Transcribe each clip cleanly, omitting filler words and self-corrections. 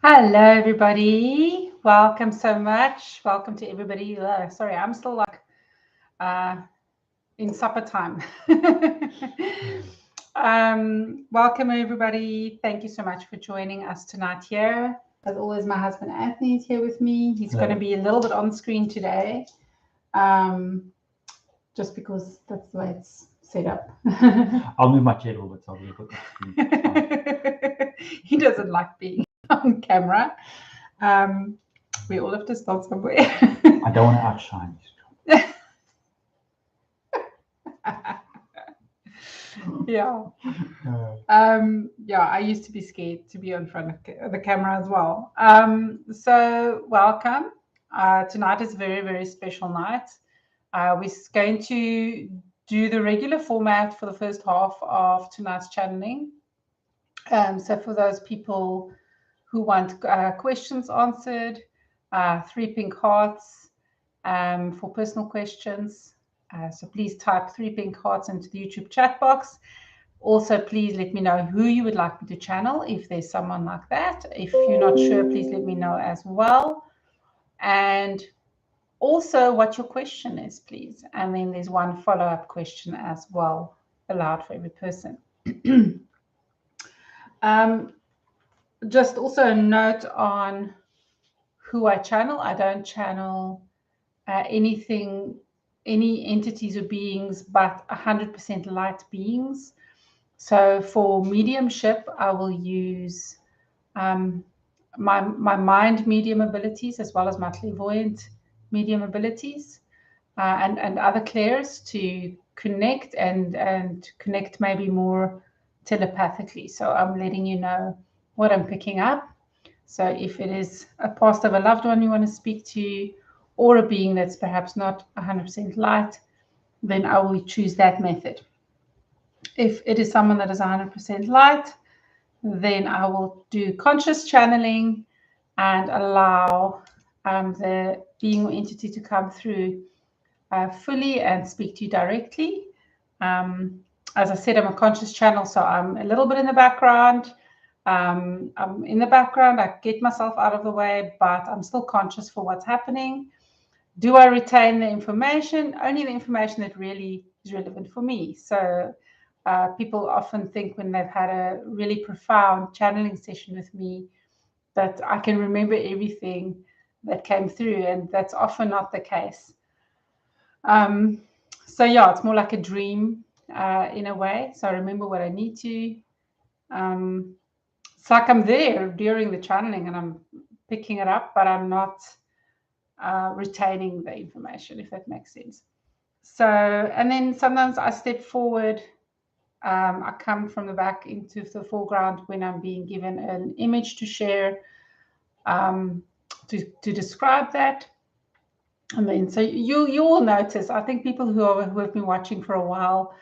Hello, everybody. Welcome so much. Welcome to everybody. Sorry, I'm still like in supper time. Welcome, everybody. Thank you so much for joining us tonight here. As always, my husband Anthony is here with me. He's going to be a little bit on screen today, just because that's the way it's set up. I'll move my chair a little bit so I'll look at the screen. He doesn't like being on camera. We all have to start somewhere. I don't want to outshine you. Yeah. I used to be scared to be in front of the camera as well. So welcome. Tonight is a very, very special night. We're going to do the regular format for the first half of tonight's channeling. So for those people who want questions answered, 3 pink hearts for personal questions. So please type 3 pink hearts into the YouTube chat box. Also, please let me know who you would like me to channel, if there's someone like that. If you're not sure, please let me know as well. And also what your question is, please. And then there's one follow-up question as well, allowed for every person. Just also a note on who I channel. I don't channel any entities or beings, but 100% light beings. So for mediumship, I will use my mind medium abilities as well as my clairvoyant medium abilities and other clairs to connect and connect maybe more telepathically. So I'm letting you know what I'm picking up. So if it is a past of a loved one you want to speak to, or a being that's perhaps not 100% light, then I will choose that method. If it is someone that is 100% light, then I will do conscious channeling and allow the being or entity to come through fully and speak to you directly. As I said, I'm a conscious channel, so I'm a little bit in the background. I'm in the background. I get myself out of the way, but I'm still conscious for what's happening. Do I retain the information? Only the information that really is relevant for me. So people often think when they've had a really profound channeling session with me that I can remember everything that came through, and that's often not the case. So yeah, it's more like a dream in a way. So I remember what I need to. It's like I'm there during the channeling and I'm picking it up, but I'm not retaining the information, if that makes sense. So, and then sometimes I step forward. I come from the back into the foreground when I'm being given an image to share, to describe that. And then, so you will notice, I think people who have been watching for a while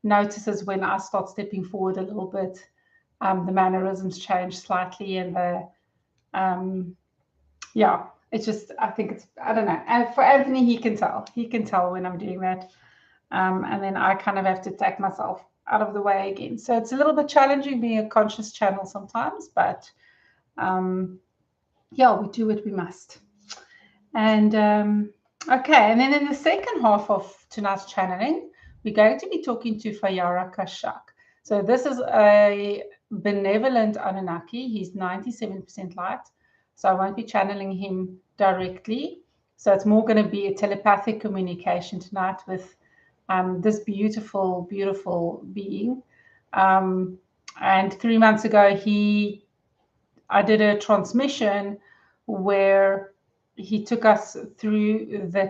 notices when I start stepping forward a little bit, the mannerisms change slightly, and it's just, I think it's, I don't know. And for Anthony, he can tell when I'm doing that. And then I kind of have to take myself out of the way again. So it's a little bit challenging being a conscious channel sometimes, but we do what we must. And okay, and then in the second half of tonight's channeling, we're going to be talking to Feyara Kashak. So this is a benevolent Anunnaki. He's 97% light. So I won't be channeling him directly. So it's more going to be a telepathic communication tonight with this beautiful, beautiful being. And 3 months ago, I did a transmission where he took us through the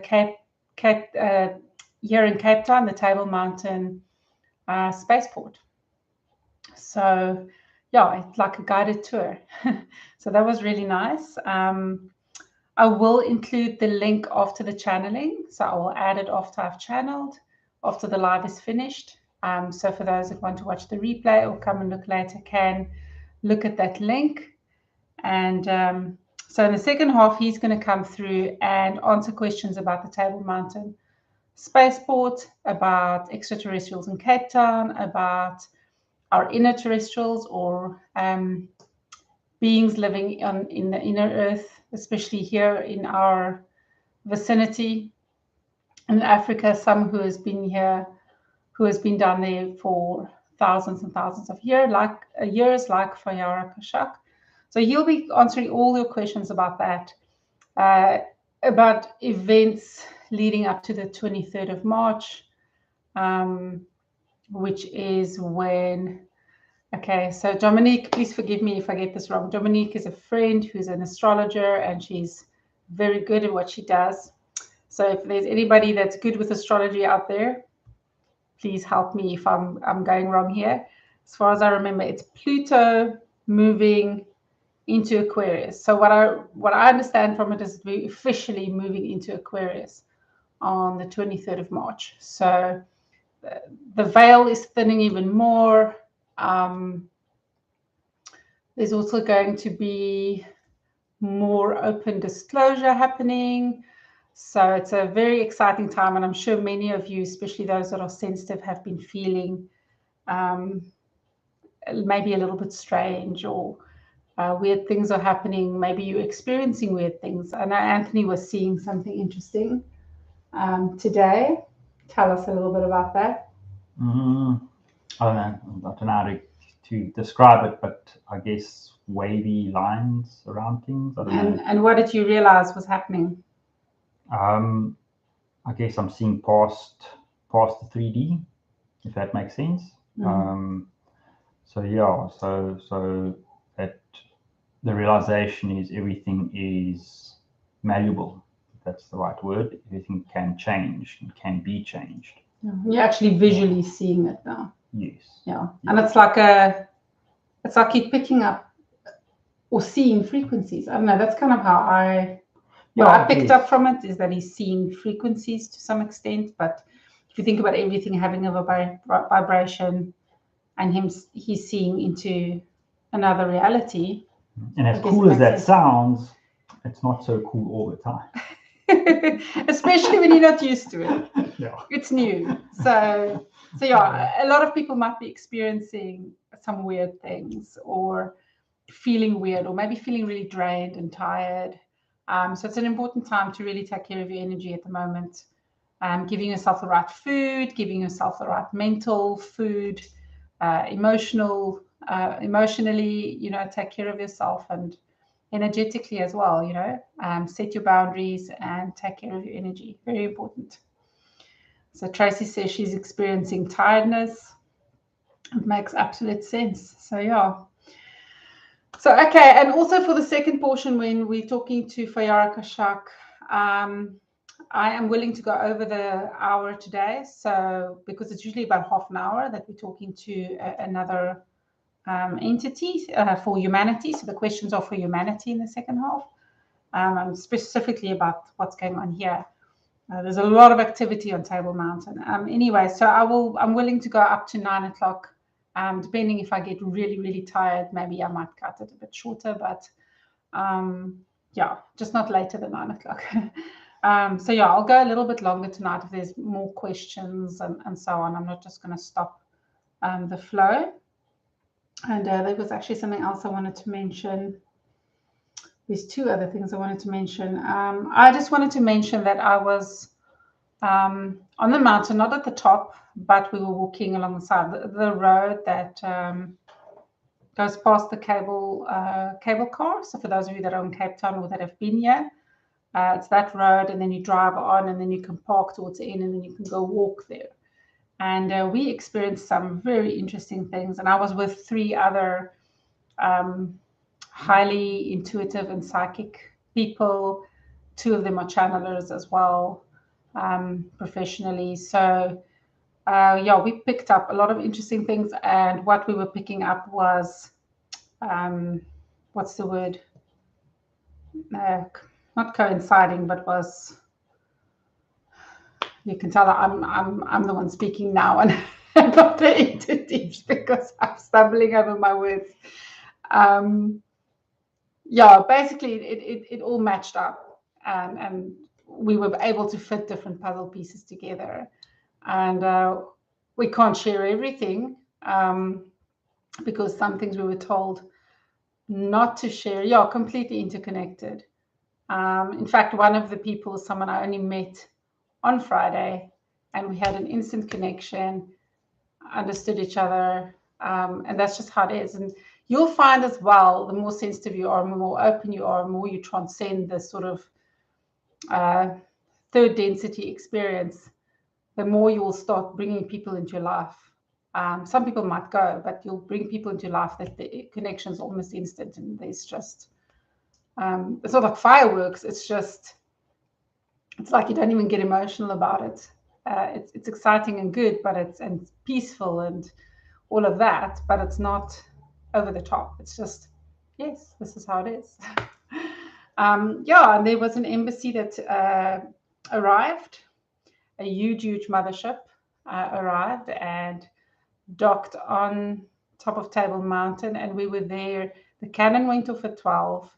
here in Cape Town, the Table Mountain Spaceport. So it's like a guided tour. So that was really nice. I will include the link after the channeling. So I will add it after I've channeled, after the live is finished. So for those that want to watch the replay or come and look later, can look at that link. And so in the second half, he's going to come through and answer questions about the Table Mountain Spaceport, about extraterrestrials in Cape Town, about our inner terrestrials, or beings living in the inner earth, especially here in our vicinity in Africa, some who has been here, who has been down there for thousands and thousands of years, like Feyara Kashak. So he'll be answering all your questions about that, about events leading up to the 23rd of March, which is when, okay, so Dominique, please forgive me if I get this wrong. Dominique is a friend who's an astrologer, and she's very good at what she does. So if there's anybody that's good with astrology out there, please help me if I'm going wrong here. As far as I remember, it's Pluto moving into Aquarius. So what I understand from it is we're officially moving into Aquarius on the 23rd of March. So the veil is thinning even more. There's also going to be more open disclosure happening. So it's a very exciting time, and I'm sure many of you, especially those that are sensitive, have been feeling maybe a little bit strange, or weird things are happening. Maybe you're experiencing weird things. I know Anthony was seeing something interesting today. Tell us a little bit about that. I don't know how to describe it, but I guess wavy lines around things. I don't know. And what did you realize was happening? I guess I'm seeing past the 3D, if that makes sense. So that the realization is everything is malleable. If that's the right word. Everything can change and can be changed. You're actually visually seeing it now. Yes. Yeah. And it's like you're picking up or seeing frequencies. I don't know. That's kind of how I picked up from it, is that he's seeing frequencies to some extent. But if you think about everything having a vibration, and he's seeing into another reality. And as cool as that sounds, it's not so cool all the time. Especially when you're not used to it. Yeah. It's new. So yeah, a lot of people might be experiencing some weird things, or feeling weird, or maybe feeling really drained and tired. So it's an important time to really take care of your energy at the moment. Giving yourself the right food, giving yourself the right mental food, emotionally, take care of yourself, and energetically as well, set your boundaries and take care of your energy. Very important. So Tracy says she's experiencing tiredness. It makes absolute sense. So yeah. So, okay. And also for the second portion, when we're talking to Feyara Kashak, I am willing to go over the hour today. So, because it's usually about half an hour that we're talking to another entity for humanity. So the questions are for humanity in the second half, and specifically about what's going on here. There's a lot of activity on Table Mountain. Anyway, so I'm willing to go up to 9 o'clock. Depending if I get really, really tired, maybe I might cut it a bit shorter, but yeah, just not later than 9 o'clock. So yeah, I'll go a little bit longer tonight if there's more questions and so on. I'm not just going to stop the flow. And there was actually something else I wanted to mention. There's two other things I wanted to mention. I just wanted to mention that I was on the mountain, not at the top, but we were walking along the side of the road that goes past the cable car. So for those of you that are in Cape Town or that have been here, it's that road, and then you drive on, and then you can park towards the end, and then you can go walk there. And we experienced some very interesting things. And I was with three other highly intuitive and psychic people. Two of them are channelers as well, professionally. So yeah, we picked up a lot of interesting things. And what we were picking up was, what's the word? Not coinciding, but was, you can tell that I'm the one speaking now, and not the entities, because I'm stumbling over my words. Yeah, basically it all matched up, and we were able to fit different puzzle pieces together. And we can't share everything, because some things we were told not to share. Yeah, completely interconnected. In fact, one of the people is someone I only met on Friday, and we had an instant connection, understood each other, and that's just how it is. And you'll find as well, the more sensitive you are, the more open you are, the more you transcend this sort of third density experience, the more you will start bringing people into your life. Some people might go, but you'll bring people into your life that the connection is almost instant, and there's just it's not like fireworks. It's like you don't even get emotional about it. It's exciting and good, but it's peaceful and all of that, but it's not over the top. It's just, yes, this is how it is. Yeah, and there was an embassy that arrived, a huge mothership arrived and docked on top of Table Mountain, and we were there. The cannon went off at 12,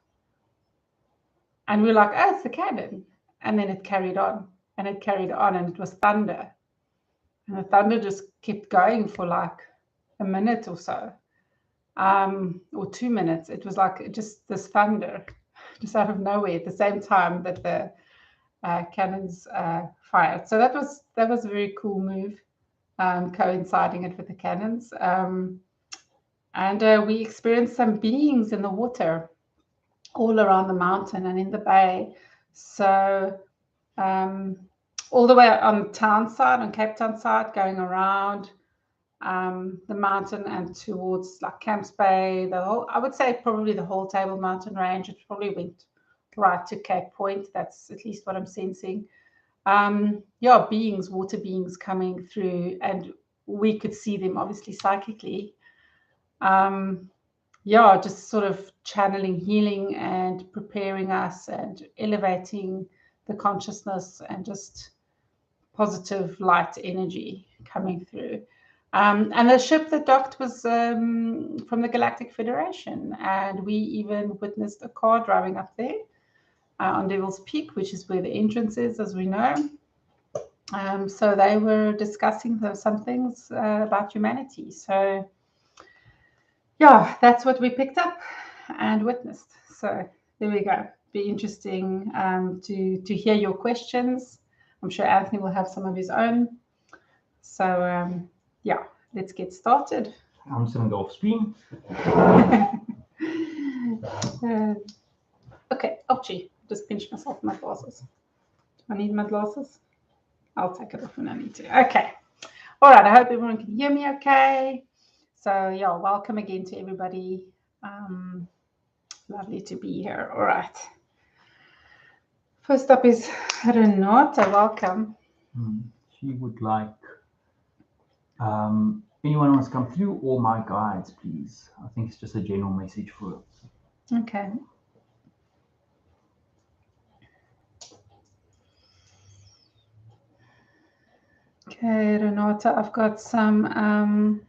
and we were like, oh, it's the cannon. And then it carried on, and it carried on, and it was thunder. And the thunder just kept going for like a minute or so, or 2 minutes. It was like just this thunder, just out of nowhere at the same time that the cannons fired. So that was a very cool move, coinciding it with the cannons. And we experienced some beings in the water all around the mountain and in the bay. So all the way on town side, on Cape Town side, going around the mountain and towards like Camps Bay, I would say probably the whole Table Mountain range. It probably went right to Cape Point. That's at least what I'm sensing. Yeah, water beings coming through, and we could see them obviously psychically. Yeah, just sort of channeling healing and preparing us and elevating the consciousness and just positive light energy coming through. And the ship that docked was from the Galactic Federation, and we even witnessed a car driving up there on Devil's Peak, which is where the entrance is, as we know. So they were discussing some things about humanity. So yeah, that's what we picked up and witnessed. So there we go. Be interesting to hear your questions. I'm sure Anthony will have some of his own. So yeah, let's get started. I'm just going to go off screen. Okay, ouchie, just pinched myself in my glasses. Do I need my glasses? I'll take it off when I need to. Okay. All right, I hope everyone can hear me okay. So yeah, welcome again to everybody. Lovely to be here. All right. First up is Renata. Welcome. She would like anyone wants to come through, or my guides, please. I think it's just a general message for her. Okay. Okay, Renata, I've got some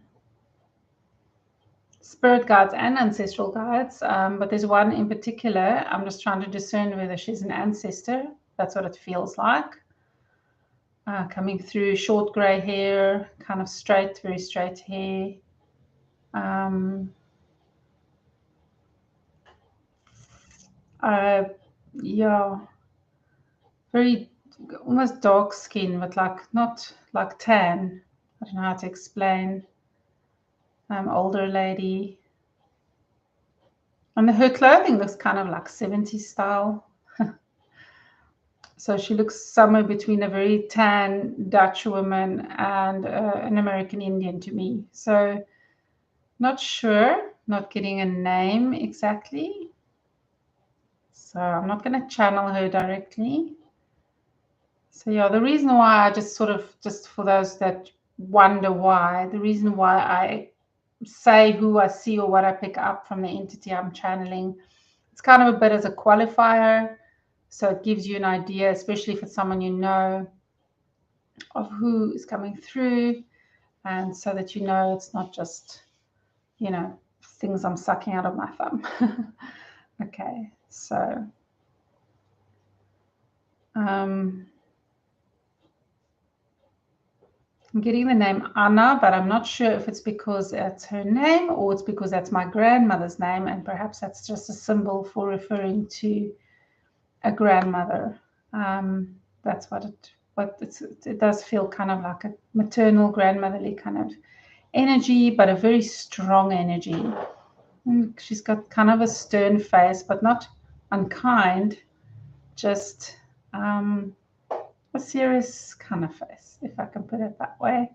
spirit guides and ancestral guides, but there's one in particular. I'm just trying to discern whether she's an ancestor. That's what it feels like. Coming through, short grey hair, kind of straight, very straight hair. Yeah, very almost dark skin, but like not like tan. I don't know how to explain. Older lady. And her clothing looks kind of like 70s style. So she looks somewhere between a very tan Dutch woman and an American Indian to me. So not sure, not getting a name exactly. So I'm not going to channel her directly. So yeah, the reason why I just for those that wonder why, the reason why I say who I see or what I pick up from the entity I'm channeling, it's kind of a bit as a qualifier. So it gives you an idea, especially if it's someone you know, of who is coming through, and so that you know it's not just, things I'm sucking out of my thumb. Okay, so I'm getting the name Anna, but I'm not sure if it's because that's her name or it's because that's my grandmother's name, and perhaps that's just a symbol for referring to a grandmother. That's what it does feel kind of like a maternal, grandmotherly kind of energy, but a very strong energy. She's got kind of a stern face, but not unkind, just a serious kind of face, if I can put it that way.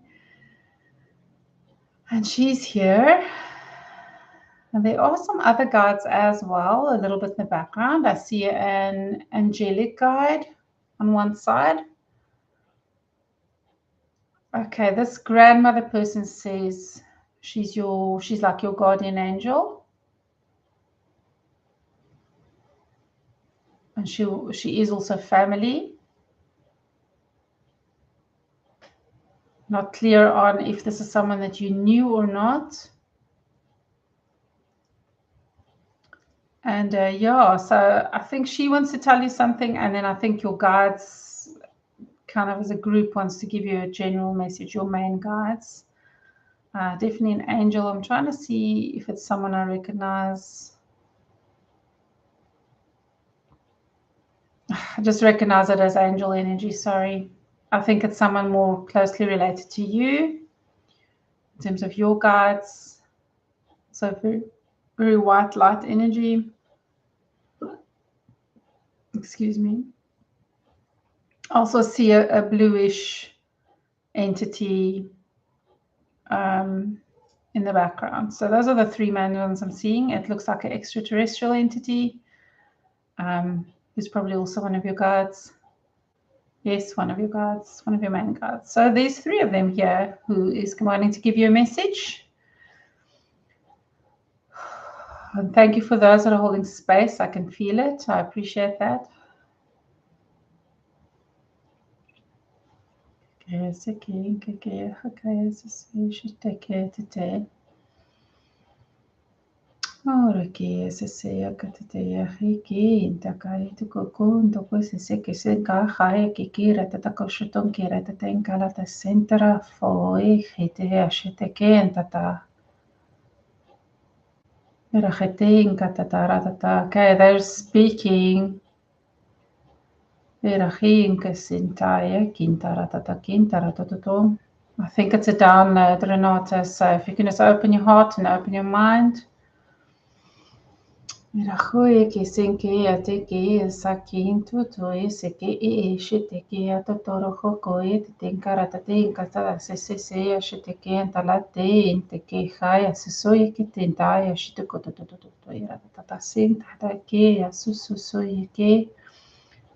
And she's here. And there are some other guides as well, a little bit in the background. I see an angelic guide on one side. Okay, this grandmother person says she's like your guardian angel. And she is also family. Not clear on if this is someone that you knew or not. And yeah, so I think she wants to tell you something, and then I think your guides, kind of as a group, wants to give you a general message, your main guides. Definitely an angel. I'm trying to see if it's someone I recognize. I just recognize it as angel energy, sorry. I think it's someone more closely related to you in terms of your guides. So very, very white light energy. Excuse me. I also see a bluish entity in the background. So those are the three main ones I'm seeing. It looks like an extraterrestrial entity. Who's probably also one of your guides. Yes, one of your guides, one of your main guides. So there's three of them here who is wanting to give you a message. And thank you for those that are holding space. I can feel it. I appreciate that. Ora que se sea katatea hiki intakai to kokundo pues se que se gaha que kira tata koshuton kira tata enkala ta centra foi hite ashete que entata era hite inkatata tata okay, they're speaking era hinka sintaya kintara tata kintara toto. I think it's a download, Renata, so if you can just open your heart and open your mind. Mirajoe que sen que ate que sakin tuto ese que shite que atotoro joko te tenkarata te enkata se shite que entalate inte que haya se soy que tentaya shite kotototo ira tata sin tata que asusu soy que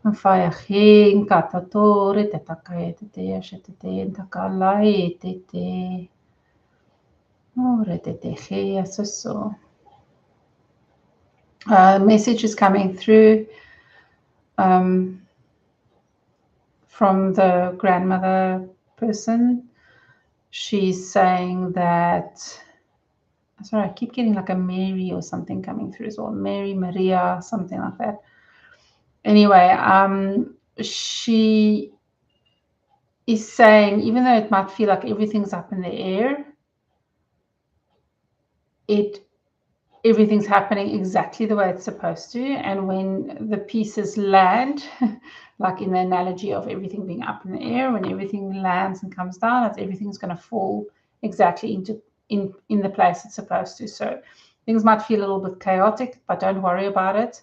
afaya he enkata tore te takae te shite te entakalai te ore te he asusu. Message is coming through from the grandmother person. She's saying that, sorry, I keep getting like a Mary or something coming through as well. Mary, Maria, something like that. Anyway, she is saying, even though it might feel like everything's up in the air, everything's happening exactly the way it's supposed to. And when the pieces land, like in the analogy of everything being up in the air, when everything lands and comes down, everything's going to fall exactly in the place it's supposed to. So things might feel a little bit chaotic, but don't worry about it.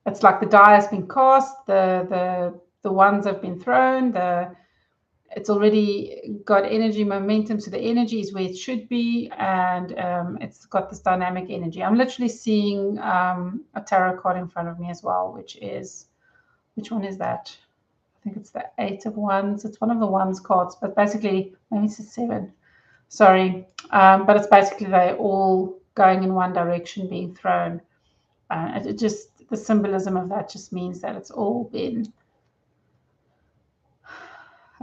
It's like the die has been cast, the ones have been thrown, it's already got energy momentum, so the energy is where it should be, and it's got this dynamic energy. I'm literally seeing a tarot card in front of me as well, which one is that? I think it's the 8 of Wands. It's one of the Wands cards, but basically, maybe it's a 7. Sorry, but it's basically they're all going in one direction, being thrown. It just, the symbolism of that just means that it's all been,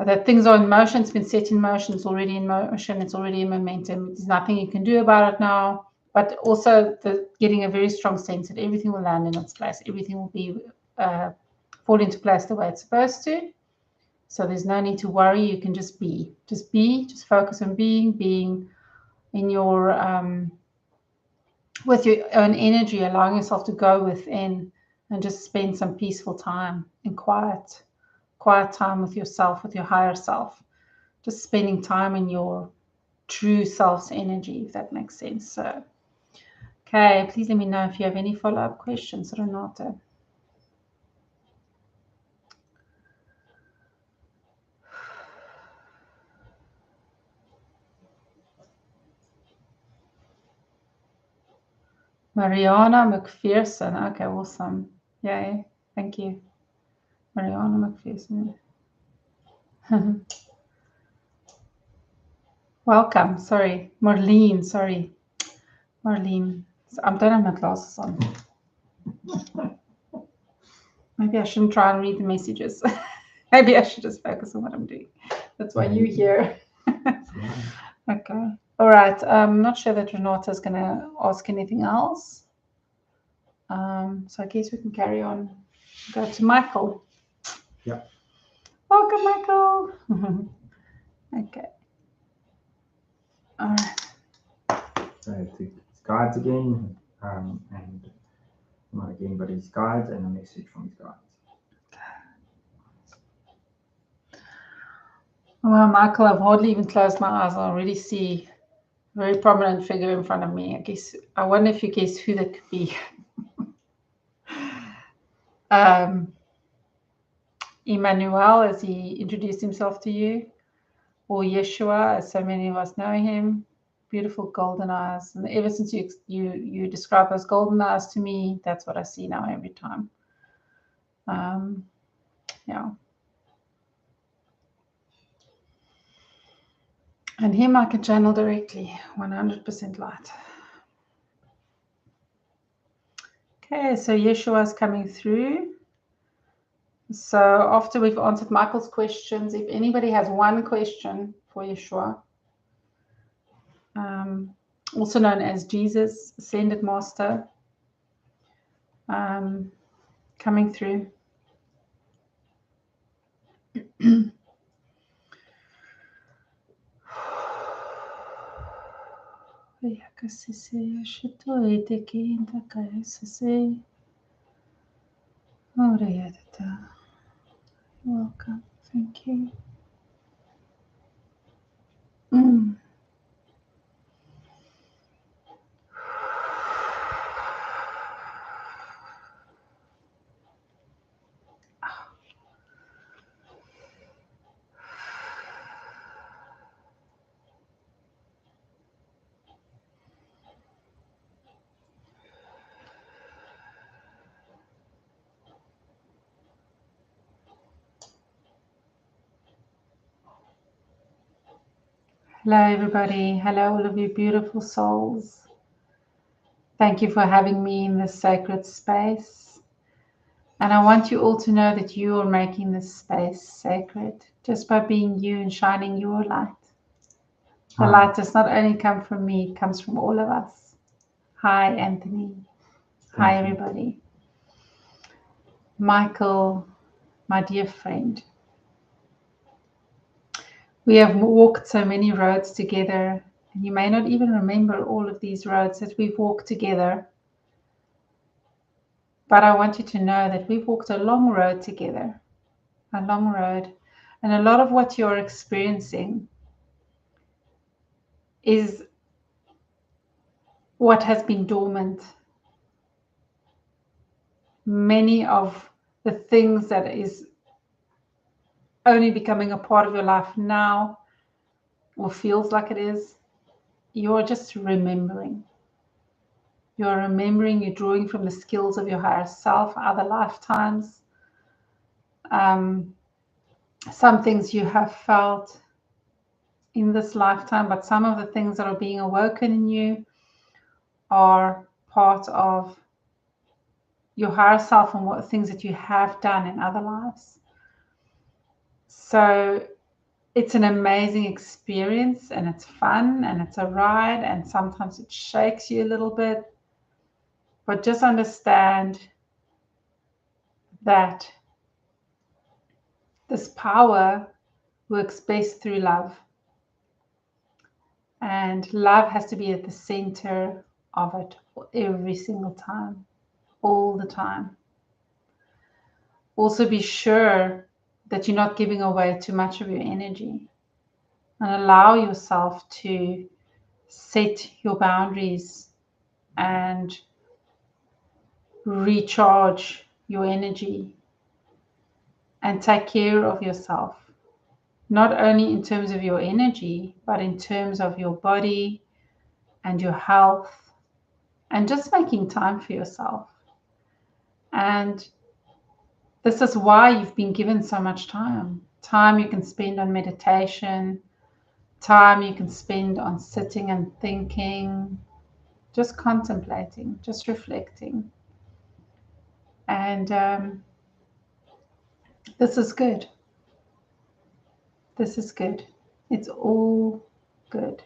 that things are in motion, it's been set in motion, it's already in motion, it's already in momentum. There's nothing you can do about it now, but also getting a very strong sense that everything will land in its place. Everything will be fall into place the way it's supposed to. So there's no need to worry. You can just be, just focus on being in your, with your own energy, allowing yourself to go within and just spend some peaceful time in quiet time with yourself, with your higher self, just spending time in your true self's energy, if that makes sense. So, okay, please let me know if you have any follow-up questions, Renata. Mariana McPherson. Okay, awesome. Yay. Thank you. Mariana McPherson. Welcome. Sorry. Marlene. Sorry. Marlene. I don't have my glasses on. Maybe I shouldn't try and read the messages. Maybe I should just focus on what I'm doing. That's why you're here. Okay. All right. I'm not sure that Renata is going to ask anything else. So I guess we can carry on. Go to Michael. Yeah. Welcome, Michael. Okay. All right. So it's guides again, and not again, but his guides and a message from his guides. Well, Michael, I've hardly even closed my eyes. I already see a very prominent figure in front of me. I wonder if you guess who that could be. Emmanuel, as he introduced himself to you, or Yeshua, as so many of us know him. Beautiful golden eyes, and ever since you describe those golden eyes to me, that's what I see now every time. Yeah. And him I can channel directly, 100% light. Okay, so Yeshua is coming through. So after we've answered Michael's questions, if anybody has one question for Yeshua, also known as Jesus, Ascended Master, coming through. Welcome. Thank you. Hello, everybody. Hello, all of you beautiful souls. Thank you for having me in this sacred space. And I want you all to know that you are making this space sacred just by being you and shining your light. The light does not only come from me, it comes from all of us. Hi, Anthony. Hi, everybody. Michael, my dear friend. We have walked so many roads together, and you may not even remember all of these roads that we've walked together. But I want you to know that we've walked a long road together, a long road. And a lot of what you're experiencing is what has been dormant. Many of the things that is only becoming a part of your life now, or feels like it is, you're just remembering. You're remembering, you're drawing from the skills of your higher self, other lifetimes. Some things you have felt in this lifetime, but some of the things that are being awoken in you are part of your higher self and what things that you have done in other lives. So it's an amazing experience, and it's fun, and it's a ride, and sometimes it shakes you a little bit. But just understand that This power works best through love. And love has to be at the center of it every single time, all the time. Also be sure that you're not giving away too much of your energy, and allow yourself to set your boundaries and recharge your energy and take care of yourself, not only in terms of your energy, but in terms of your body and your health, and just making time for yourself. And this is why you've been given so much time. Time you can spend on meditation, time you can spend on sitting and thinking, just contemplating, just reflecting. And this is good. This is good. It's all good.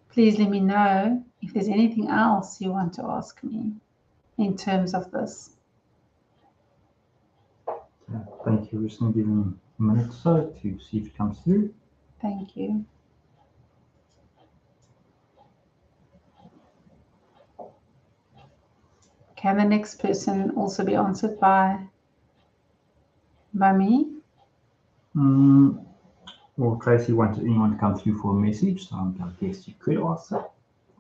Please let me know if there's anything else you want to ask me in terms of this. Yeah, thank you. We're just going to give him a minute or so to see if it comes through. Thank you. Can the next person also be answered by me? Well, Tracy wanted anyone to come through for a message, so I guess you could ask her.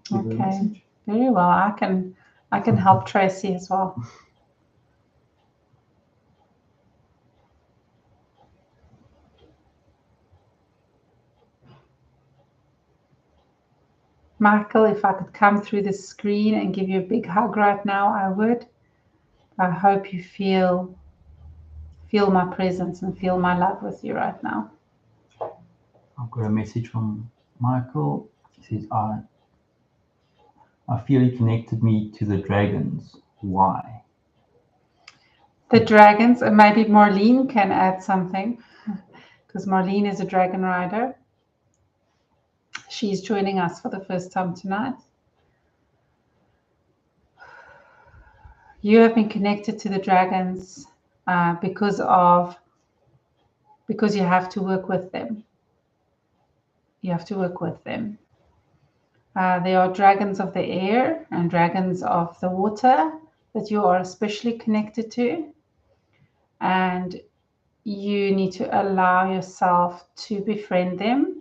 Give her a Okay, message. very well. I can help Tracy as well. Michael, if I could come through the screen and give you a big hug right now, I would. I hope you feel my presence and feel my love with you right now. I've got a message from Michael. He says, I feel he connected me to the dragons. Why? The dragons, and maybe Marlene can add something, because Marlene is a dragon rider. She's joining us for the first time tonight. You have been connected to the dragons because you have to work with them. You have to work with them. There are dragons of the air and dragons of the water that you are especially connected to. And you need to allow yourself to befriend them.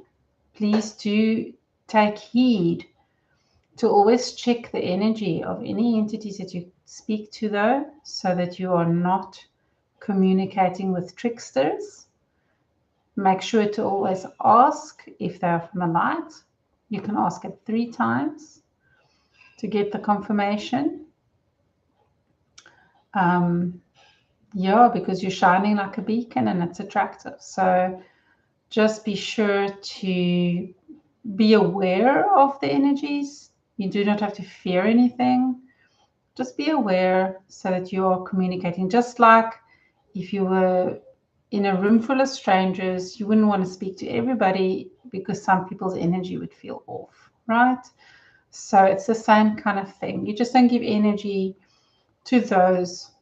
Please do take heed to always check the energy of any entities that you speak to, though, so that you are not communicating with tricksters. Make sure to always ask if they're from the light. You can ask it 3 times to get the confirmation. Yeah, because you're shining like a beacon and it's attractive. So just be sure to be aware of the energies. You do not have to fear anything. Just be aware so that you are communicating. Just like if you were in a room full of strangers, you wouldn't want to speak to everybody because some people's energy would feel off, right? So it's the same kind of thing. You just don't give energy to those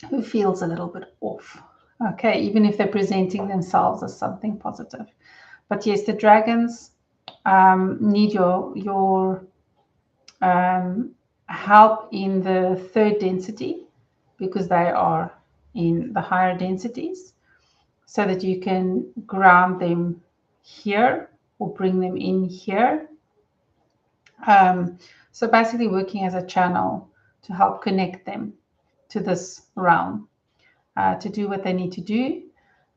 who feels a little bit off, okay, even if they're presenting themselves as something positive. But yes, the dragons need your help in the 3rd density, because they are in the higher densities, so that you can ground them here or bring them in here. So basically working as a channel to help connect them to this realm, to do what they need to do.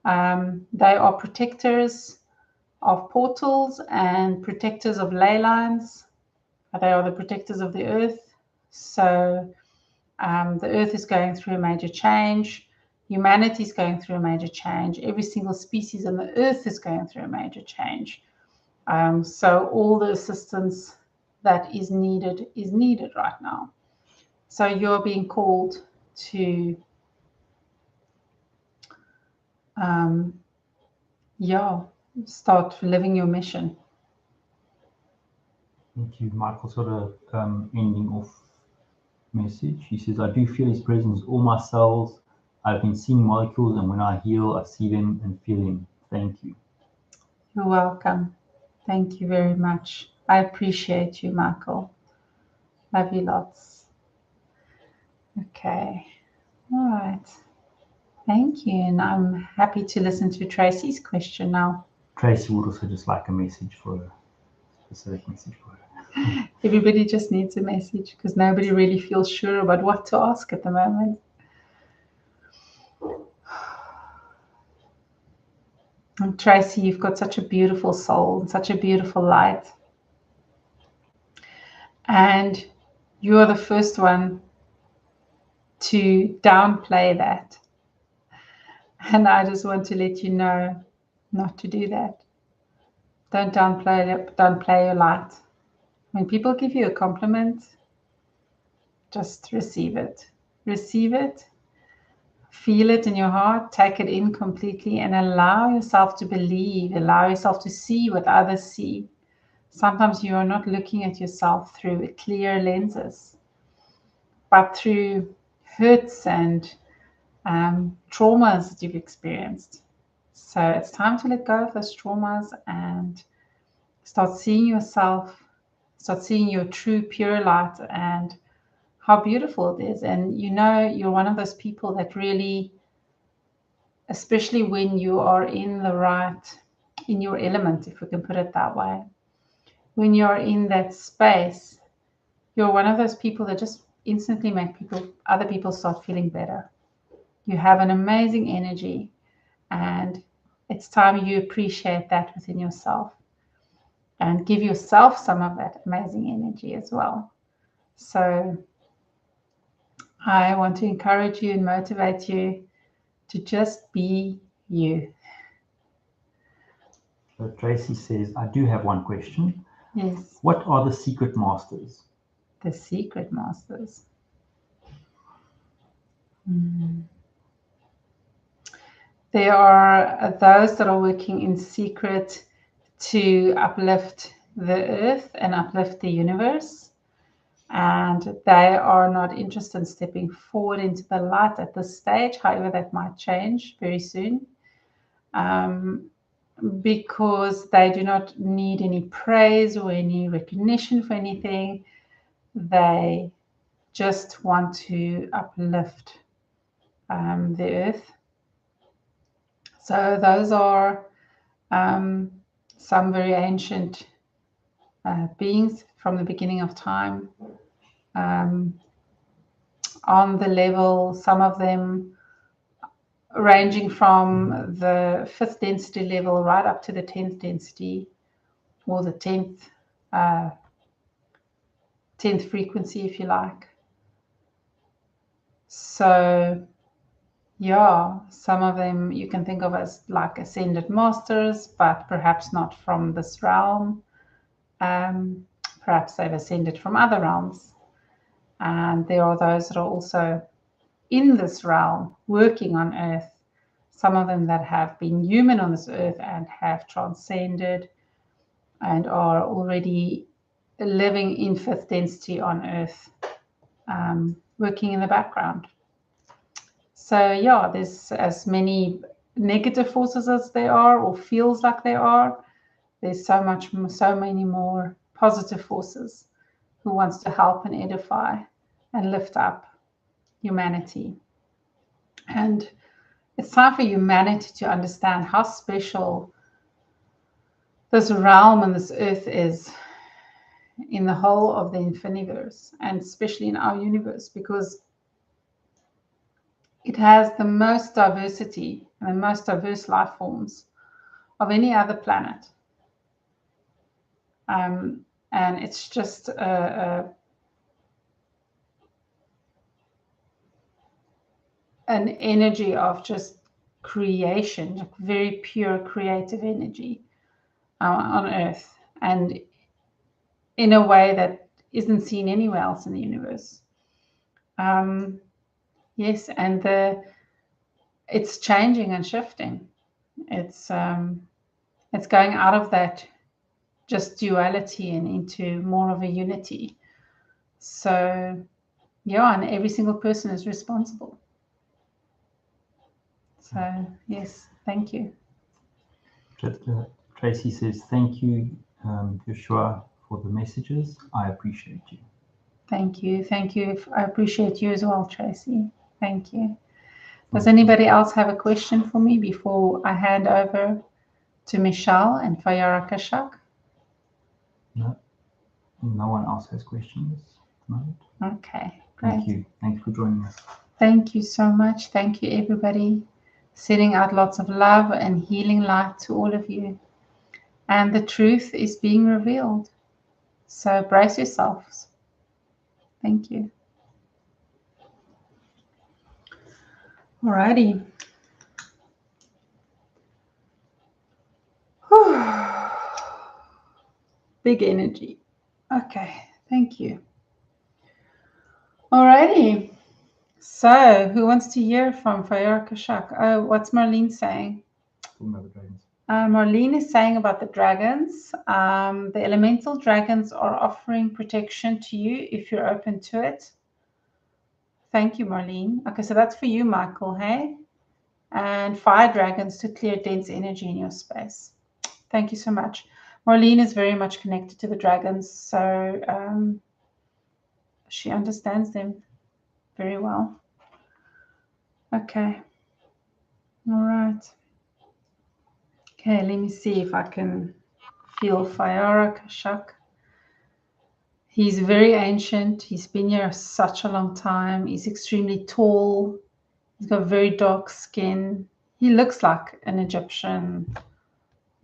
They are protectors of portals and protectors of ley lines. They are the protectors of the earth. So the earth is going through a major change. Humanity is going through a major change. Every single species on the earth is going through a major change. So all the assistance that is needed right now. So you're being called to start living your mission. Thank you. Michael sort of ending off message. He says, I do feel his presence, all my cells I've been seeing molecules, and when I heal, I see them and feel them. Thank you. You're welcome. Thank you very much. I appreciate you, Michael. Love you lots. Okay. All right. Thank you. And I'm happy to listen to Tracy's question now. Tracy would also just like a message for her, specific message for her. Everybody just needs a message because nobody really feels sure about what to ask at the moment. And Tracy, you've got such a beautiful soul and such a beautiful light. And you are the first one to downplay that. And I just want to let you know not to do that. Don't downplay your light. When people give you a compliment, just receive it. Receive it. Feel it in your heart. Take it in completely and allow yourself to believe. Allow yourself to see what others see. Sometimes you are not looking at yourself through clear lenses, but through hurts and traumas that you've experienced. So it's time to let go of those traumas and start seeing yourself, start seeing your true pure light and how beautiful it is. And you know, you're one of those people that really, especially when you are in your element, if we can put it that way, when you're in that space, you're one of those people that just instantly make other people start feeling better. You have an amazing energy, and it's time you appreciate that within yourself and give yourself some of that amazing energy as well. So I want to encourage you and motivate you to just be you. So Tracy says, I do have one question. Yes. What are the secret masters? The secret masters. There are those that are working in secret to uplift the earth and uplift the universe. And they are not interested in stepping forward into the light at this stage. However, that might change very soon. Because they do not need any praise or any recognition for anything. They just want to uplift the earth. So those are some very ancient beings from the beginning of time. On the level, some of them ranging from the 5th density level right up to the 10th density or the 10th frequency, if you like. So yeah, some of them you can think of as like ascended masters, but perhaps not from this realm. Perhaps they've ascended from other realms. And there are those that are also in this realm working on earth. Some of them that have been human on this earth and have transcended and are already living in 5th density on earth, working in the background. So yeah, there's as many negative forces as there are, or feels like there are. There's so many more positive forces who wants to help and edify and lift up humanity. And it's time for humanity to understand how special this realm and this earth is in the whole of the infiniverse, and especially in our universe, because it has the most diversity and the most diverse life forms of any other planet. And it's just an energy of just creation, like very pure creative energy on Earth, and in a way that isn't seen anywhere else in the universe. Yes, and it's changing and shifting. It's going out of that just duality and into more of a unity. So yeah, and every single person is responsible. So yes, thank you. Tracy says, thank you, Joshua, for the messages. I appreciate you. Thank you. Thank you. I appreciate you as well, Tracy. Thank you. Does anybody else have a question for me before I hand over to Michelle and Feyara Kashak? No, no one else has questions. No. Okay, great. Thank you. Thanks for joining us. Thank you so much. Thank you, everybody. Sending out lots of love and healing light to all of you. And the truth is being revealed. So brace yourselves. Thank you. Alrighty. Big energy. Okay, thank you. Alrighty. So, who wants to hear from Feyara Kashak? Oh, what's Marlene saying? About the dragons. Marlene is saying about the dragons. The elemental dragons are offering protection to you if you're open to it. Thank you, Marlene. Okay, so that's for you, Michael, hey? And fire dragons to clear dense energy in your space. Thank you so much. Marlene is very much connected to the dragons, so she understands them very well. Okay. All right. Okay, let me see if I can feel Feyara Kashak. He's very ancient. He's been here such a long time. He's extremely tall. He's got very dark skin. He looks like an Egyptian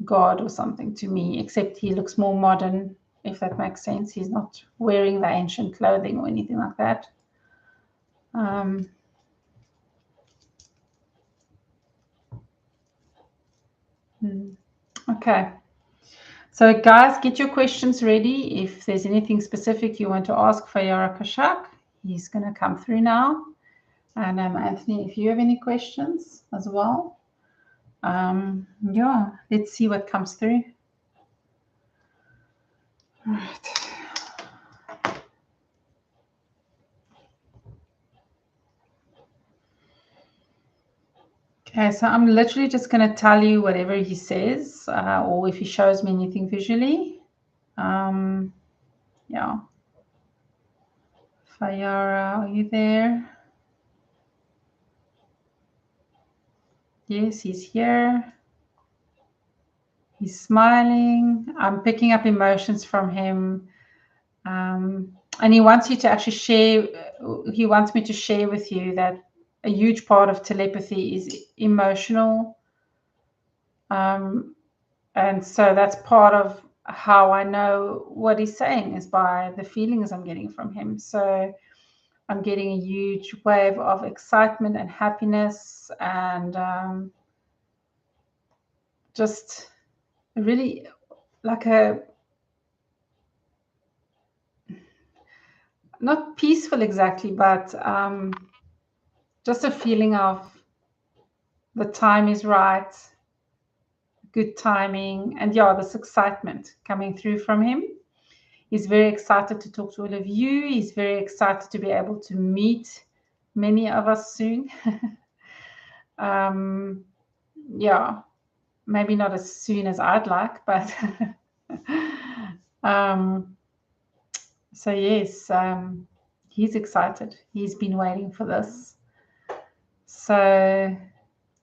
god or something to me, except he looks more modern, if that makes sense. He's not wearing the ancient clothing or anything like that. Okay. So guys, get your questions ready. If there's anything specific you want to ask Feyara Kashak, he's going to come through now. And Anthony, if you have any questions as well, yeah, let's see what comes through. All right. Okay, so I'm literally just going to tell you whatever he says, or if he shows me anything visually. Yeah. Feyara, are you there? Yes, he's here. He's smiling. I'm picking up emotions from him. And he wants you to actually share, he wants me to share with you that a huge part of telepathy is emotional. And so that's part of how I know what he's saying is by the feelings I'm getting from him. So I'm getting a huge wave of excitement and happiness and just really like a, not peaceful exactly, but just a feeling of the time is right, good timing, and yeah, this excitement coming through from him. He's very excited to talk to all of you. He's very excited to be able to meet many of us soon. Yeah, maybe not as soon as I'd like, but so yes, he's excited. He's been waiting for this. So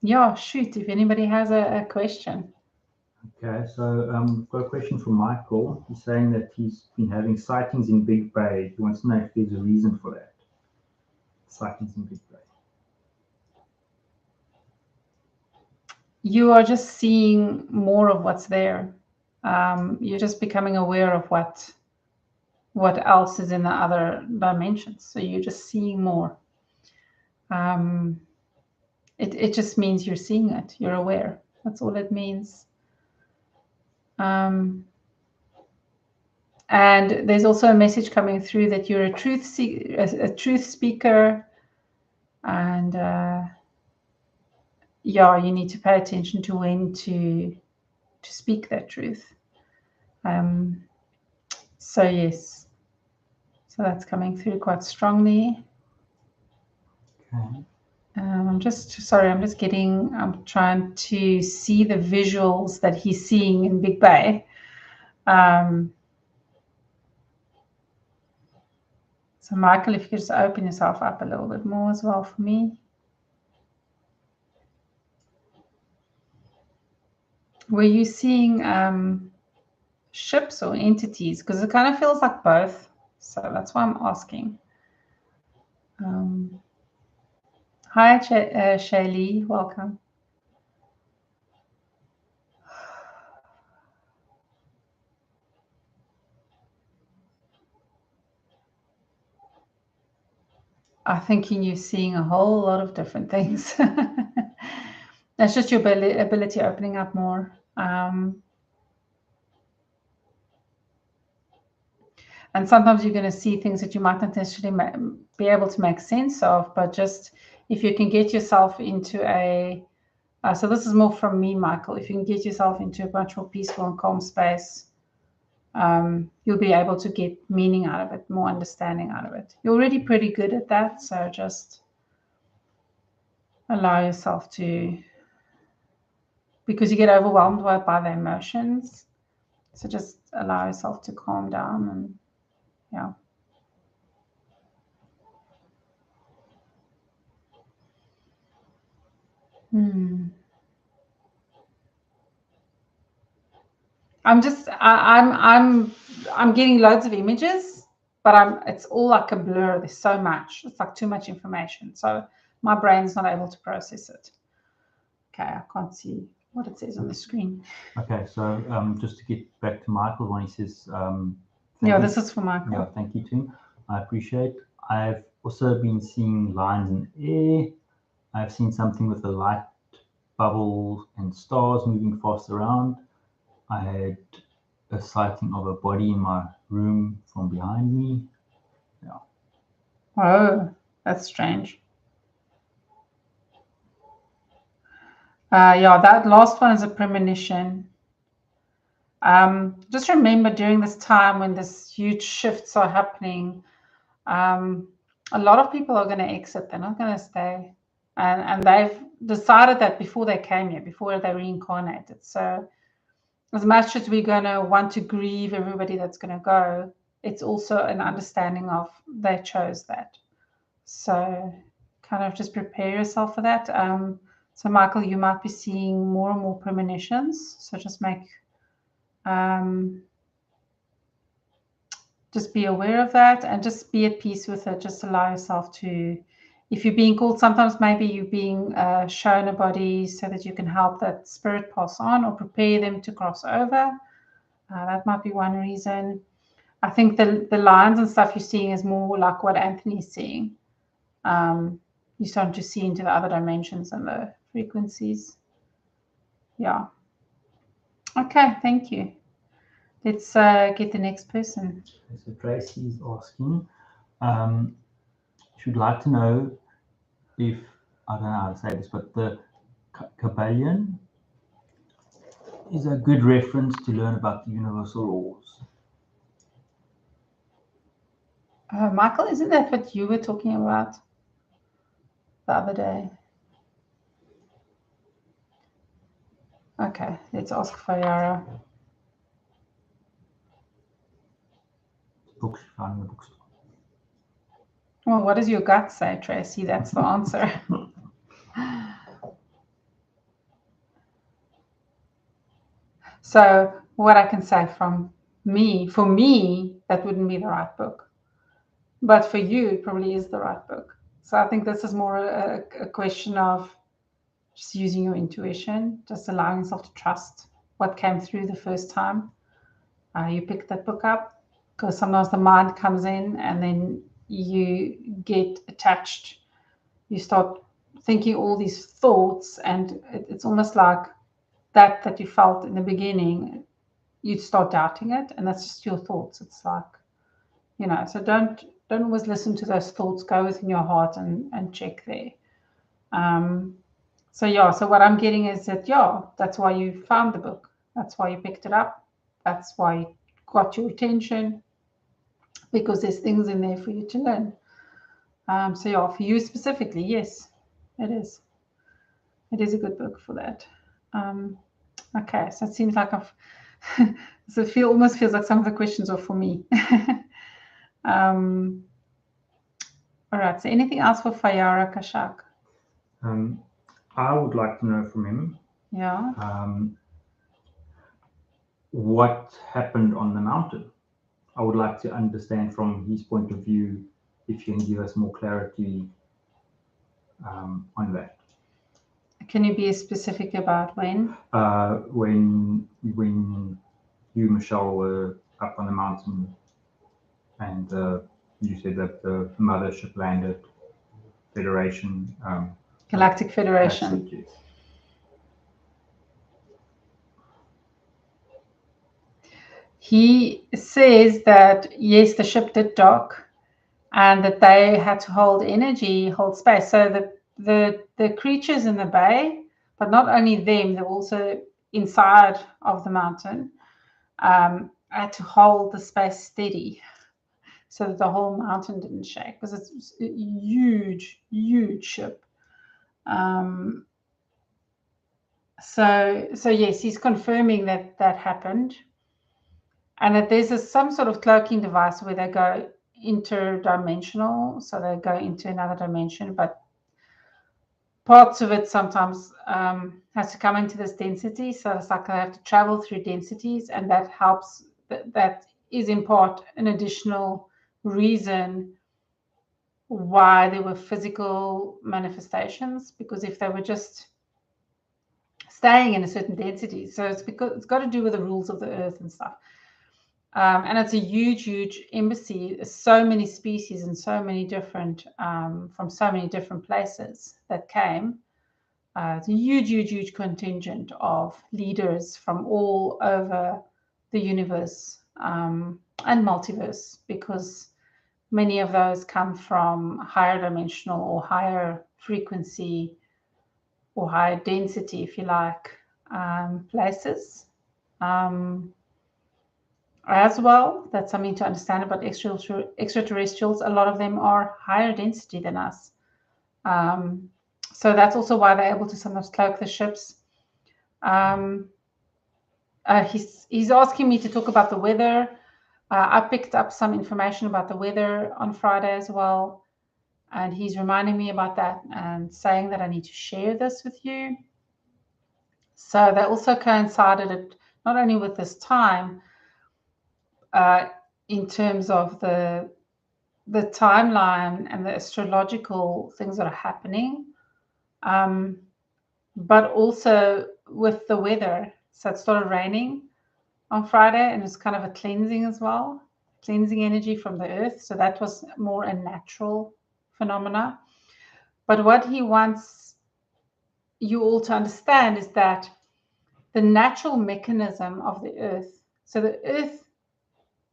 yeah, shoot, if anybody has a question. Okay, so I've got a question from Michael. He's saying that he's been having sightings in Big Bay. He wants to know if there's a reason for that. Sightings in Big Bay. You are just seeing more of what's there. You're just becoming aware of what else is in the other dimensions. So you're just seeing more. It just means you're seeing it. You're aware. That's all it means. And there's also a message coming through that you're a truth speaker, and yeah, you need to pay attention to when to speak that truth. So yes, so that's coming through quite strongly. Okay. I'm just trying to see the visuals that he's seeing in Big Bay. So Michael, if you could just open yourself up a little bit more as well for me. Were you seeing ships or entities? Because it kind of feels like both. So that's why I'm asking. Hi, Shaylee, welcome. I'm thinking you're seeing a whole lot of different things. That's just your ability opening up more. And sometimes you're going to see things that you might not necessarily be able to make sense of, but just if you can get yourself into a, so this is more from me, Michael, if you can get yourself into a much more peaceful and calm space, you'll be able to get meaning out of it, more understanding out of it. You're already pretty good at that, so just allow yourself to, because you get overwhelmed by the emotions, so just allow yourself to calm down and, yeah. I'm getting loads of images, but it's all like a blur. There's so much. It's like too much information. So my brain's not able to process it. Okay, I can't see what it says on the screen. Okay, so just to get back to Michael when he says, yeah, this is for Michael. Yeah, thank you, Tim. I appreciate. I've also been seeing lines in air. I've seen something with a light bubble and stars moving fast around. I had a sighting of a body in my room from behind me. Yeah. Oh, that's strange. Yeah, that last one is a premonition. Just remember during this time when this huge shifts are happening, a lot of people are going to exit. They're not going to stay. And they've decided that before they came here, before they reincarnated. So as much as we're going to want to grieve everybody that's going to go, it's also an understanding of they chose that. So kind of just prepare yourself for that. So Michael, you might be seeing more and more premonitions. So just just be aware of that and just be at peace with it. Just allow yourself to, if you're being called, sometimes maybe you're being shown a body so that you can help that spirit pass on or prepare them to cross over. That might be one reason. I think the lines and stuff you're seeing is more like what Anthony's seeing. You're starting to see into the other dimensions and the frequencies. Yeah. Okay, thank you. Let's get the next person. So Tracy is asking, she'd like to know if, I don't know how to say this, but the Kabbalion is a good reference to learn about the universal laws. Michael, isn't that what you were talking about the other day? Okay, let's ask Feyara. Books found in the bookstore. Well, what does your gut say, Tracy? That's the answer. So what I can say from me, for me, that wouldn't be the right book. But for you, it probably is the right book. So I think this is more a question of just using your intuition, just allowing yourself to trust what came through the first time you picked that book up. Because sometimes the mind comes in and then you get attached. You start thinking all these thoughts, and it's almost like that you felt in the beginning, you'd start doubting it, and that's just your thoughts. It's like, so don't always listen to those thoughts. Go within your heart and check there. So what I'm getting is that, that's why you found the book. That's why you picked it up. That's why you got your attention, because there's things in there for you to learn. For you specifically, yes. It is. It is a good book for that. Okay, so it seems like I've. So it almost feels like some of the questions are for me. All right. So anything else for Feyara Kashak? I would like to know from him. Yeah. What happened on the mountain? I would like to understand from his point of view, if you can give us more clarity on that. Can you be specific about when? When you, Michelle, were up on the mountain and you said that the mothership landed, Federation. Galactic Federation. That's it, yes. He says that, yes, the ship did dock and that they had to hold energy, hold space. So the creatures in the bay, but not only them, they're also inside of the mountain, had to hold the space steady so that the whole mountain didn't shake, because it's a huge, huge ship. So yes, he's confirming that that happened, and that there's some sort of cloaking device where they go interdimensional, so they go into another dimension, but parts of it sometimes has to come into this density. So it's like they have to travel through densities, and that helps. That is in part an additional reason why there were physical manifestations, because if they were just staying in a certain density, so it's because it's got to do with the rules of the earth and stuff. And it's a huge, huge embassy. So many species and so many different, from so many different places that came. It's a huge, huge, huge contingent of leaders from all over the universe and multiverse, because many of those come from higher dimensional or higher frequency or higher density, if you like, places. As well, that's something to understand about extraterrestrials. A lot of them are higher density than us. So that's also why they're able to sometimes cloak the ships. He's asking me to talk about the weather. I picked up some information about the weather on Friday as well, and he's reminding me about that and saying that I need to share this with you. So they also coincided not only with this time, in terms of the timeline and the astrological things that are happening, but also with the weather. So it started raining on Friday, and it's kind of a cleansing as well, cleansing energy from the earth. So that was more a natural phenomena. But what he wants you all to understand is that the natural mechanism of the earth, so the earth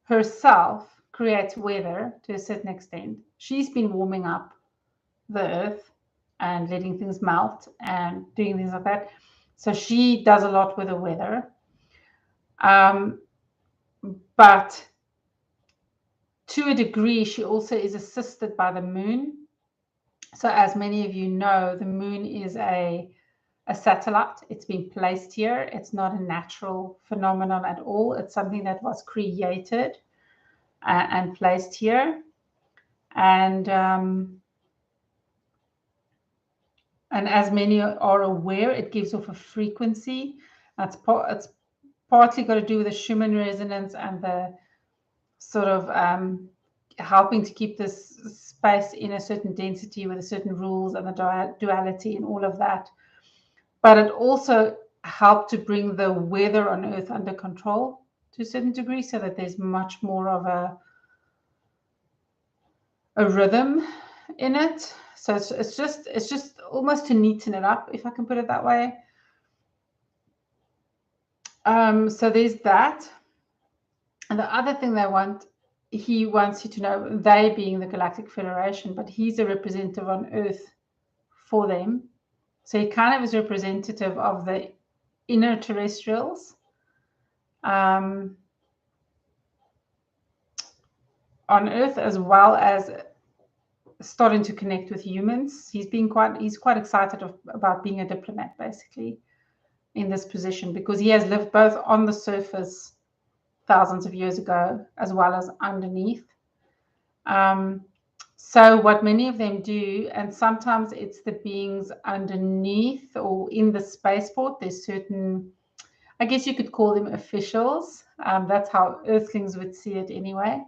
herself creates weather to a certain extent. She's been warming up the earth and letting things melt and doing things like that. So she does a lot with the weather. But to a degree, she also is assisted by the moon. So as many of you know, the moon is a satellite. It's been placed here. It's not a natural phenomenon at all. It's something that was created and placed here. And as many are aware, it gives off a frequency. It's partly got to do with the Schumann resonance and the sort of helping to keep this space in a certain density with a certain rules and the duality and all of that. But it also helped to bring the weather on Earth under control to a certain degree, so that there's much more of a rhythm in it. So it's just almost to neaten it up, if I can put it that way. So there's that. And the other thing he wants you to know, they being the Galactic Federation, but he's a representative on Earth for them. So he kind of is representative of the inner terrestrials on Earth, as well as starting to connect with humans. He's quite excited about being a diplomat, basically, in this position, because he has lived both on the surface thousands of years ago as well as underneath. So what many of them do, and sometimes it's the beings underneath or in the spaceport, there's certain, I guess you could call them officials. That's how Earthlings would see it anyway,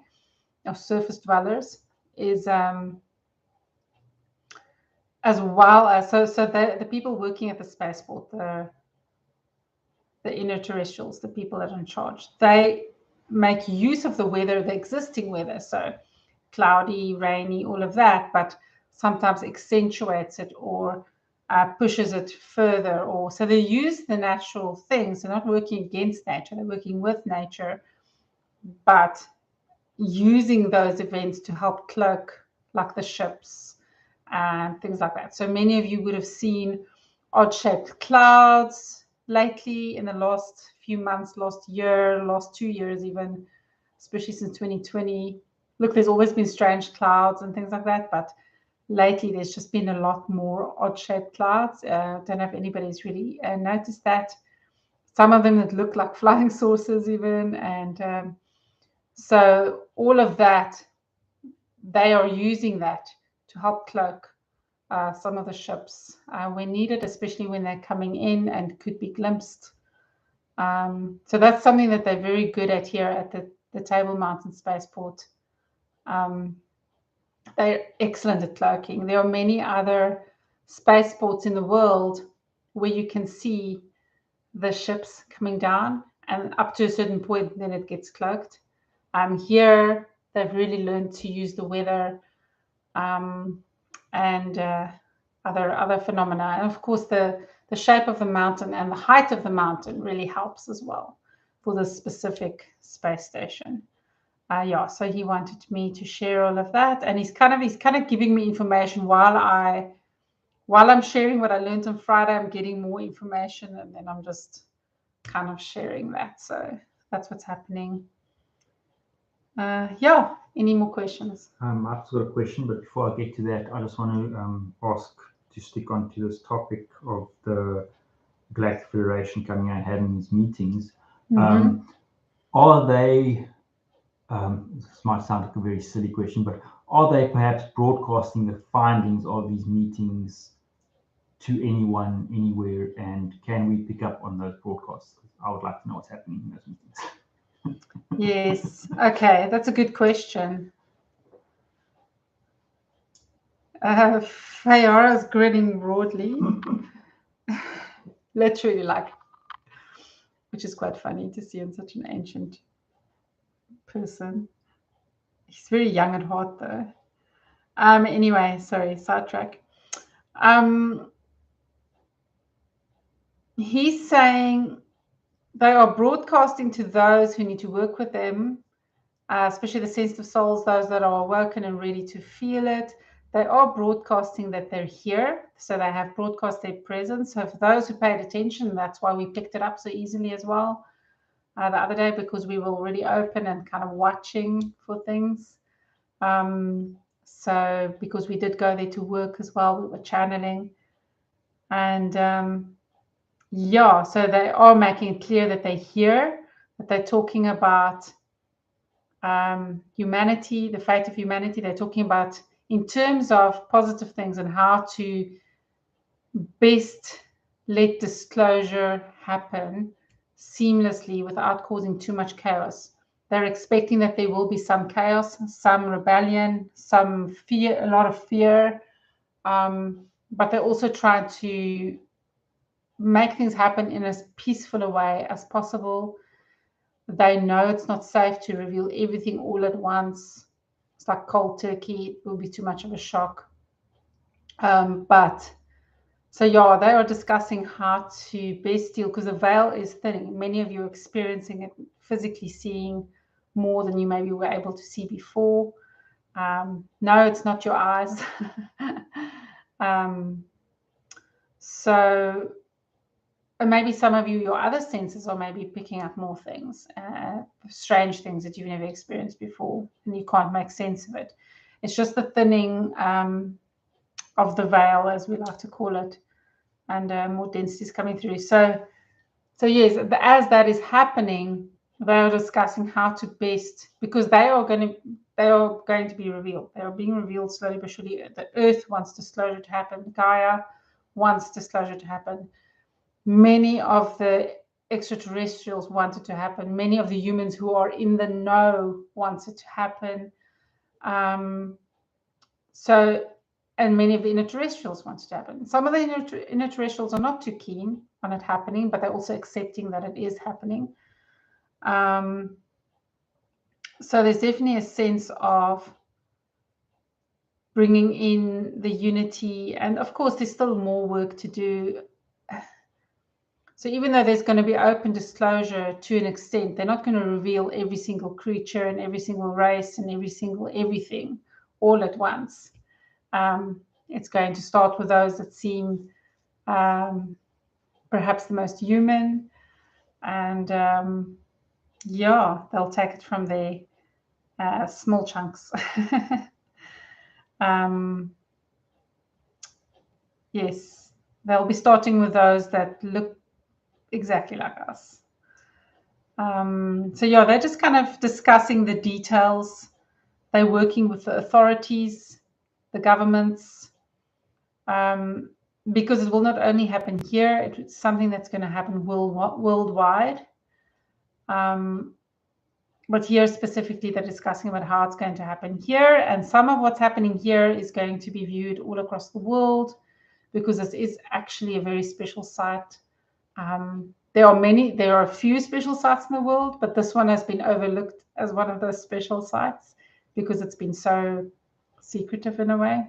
or surface dwellers, is as well as, so the people working at the spaceport, the inner terrestrials, the people that are in charge, they make use of the weather, the existing weather, so cloudy, rainy, all of that, but sometimes accentuates it or pushes it further. Or so they use the natural things. They're not working against nature, they're working with nature, but using those events to help cloak, like the ships and things like that. So many of you would have seen odd-shaped clouds lately in the last few months, last year, last 2 years even, especially since 2020. Look, there's always been strange clouds and things like that, but lately there's just been a lot more odd-shaped clouds. Don't know if anybody's really noticed that. Some of them that look like flying saucers even, and so all of that, they are using that to help cloak some of the ships when needed, especially when they're coming in and could be glimpsed. So that's something that they're very good at here at the Table Mountain Spaceport. They're excellent at cloaking. There are many other spaceports in the world where you can see the ships coming down, and up to a certain point, then it gets cloaked. Here, they've really learned to use the weather and other phenomena. And of course, the shape of the mountain and the height of the mountain really helps as well for this specific space station. So he wanted me to share all of that, and he's kind of giving me information while I'm sharing what I learned on Friday. I'm getting more information, and then I'm just kind of sharing that. So that's what's happening. Any more questions? I've got a question, but before I get to that, I just want to ask to stick on to this topic of the Galactic Federation coming out and having these meetings. Are they, this might sound like a very silly question, but are they perhaps broadcasting the findings of these meetings to anyone, anywhere, and can we pick up on those broadcasts? I would like to know what's happening in those meetings. Yes. Okay, that's a good question. Feyara's grinning broadly, literally, like, which is quite funny to see in such an ancient person. He's very young at heart, though. Anyway, sorry, sidetrack. He's saying they are broadcasting to those who need to work with them, especially the sensitive souls, those that are awoken and ready to feel it. They are broadcasting that they're here, so they have broadcast their presence. So for those who paid attention, that's why we picked it up so easily as well the other day, because we were already open and kind of watching for things. So because we did go there to work as well, we were channeling. And so they are making it clear that they're here, that they're talking about humanity, the fate of humanity. They're talking about in terms of positive things and how to best let disclosure happen seamlessly without causing too much chaos. They're expecting that there will be some chaos, some rebellion, some fear, a lot of fear, but they're also trying to make things happen in as peaceful a way as possible. They know it's not safe to reveal everything all at once. It's like cold turkey. It will be too much of a shock. So they are discussing how to best deal, because the veil is thinning. Many of you are experiencing it, physically seeing more than you maybe were able to see before. No, it's not your eyes. And maybe some of you, your other senses are maybe picking up more things, strange things that you've never experienced before, and you can't make sense of it. It's just the thinning of the veil, as we like to call it, and more density is coming through. So yes, as that is happening, they are discussing how to best, because they are going to be revealed. They are being revealed slowly but surely. The Earth wants disclosure to happen. Gaia wants disclosure to happen. Many of the extraterrestrials want it to happen. Many of the humans who are in the know wants it to happen. And many of the inner-terrestrials want it to happen. Some of the inner-terrestrials are not too keen on it happening, but they're also accepting that it is happening. So there's definitely a sense of bringing in the unity. And of course, there's still more work to do. So even though there's going to be open disclosure to an extent, they're not going to reveal every single creature and every single race and every single everything all at once. It's going to start with those that seem perhaps the most human, and they'll take it from there, small chunks. Yes, they'll be starting with those that look exactly like us. They're just kind of discussing the details. They're working with the authorities, the governments, because it will not only happen here, it's something that's going to happen worldwide. But here specifically, they're discussing about how it's going to happen here. And some of what's happening here is going to be viewed all across the world, because this is actually a very special site. There are a few special sites in the world, but this one has been overlooked as one of those special sites because it's been so secretive in a way.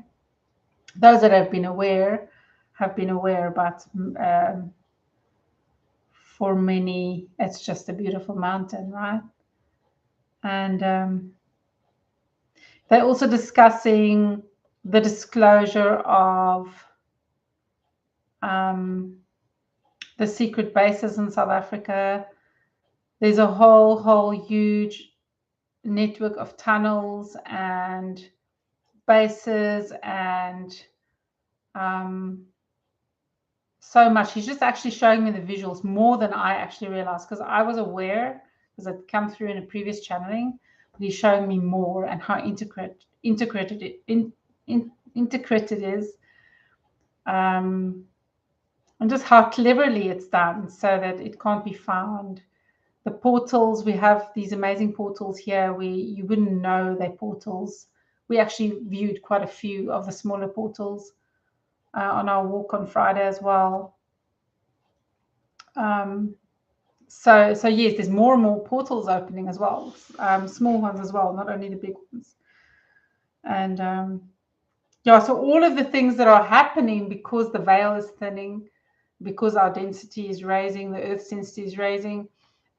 Those that have been aware, but for many, it's just a beautiful mountain, right? And they're also discussing the disclosure of the secret bases in South Africa. There's a whole huge network of tunnels and bases and so much. He's just actually showing me the visuals more than I actually realized, because I was aware, because it come through in a previous channeling, but he's showing me more and how integrated it is, and just how cleverly it's done so that it can't be found. The portals, we have these amazing portals here where you wouldn't know they're portals. We actually viewed quite a few of the smaller portals on our walk on Friday as well. So yes, there's more and more portals opening as well, small ones as well, not only the big ones. And so all of the things that are happening because the veil is thinning, because our density is raising, the Earth's density is raising,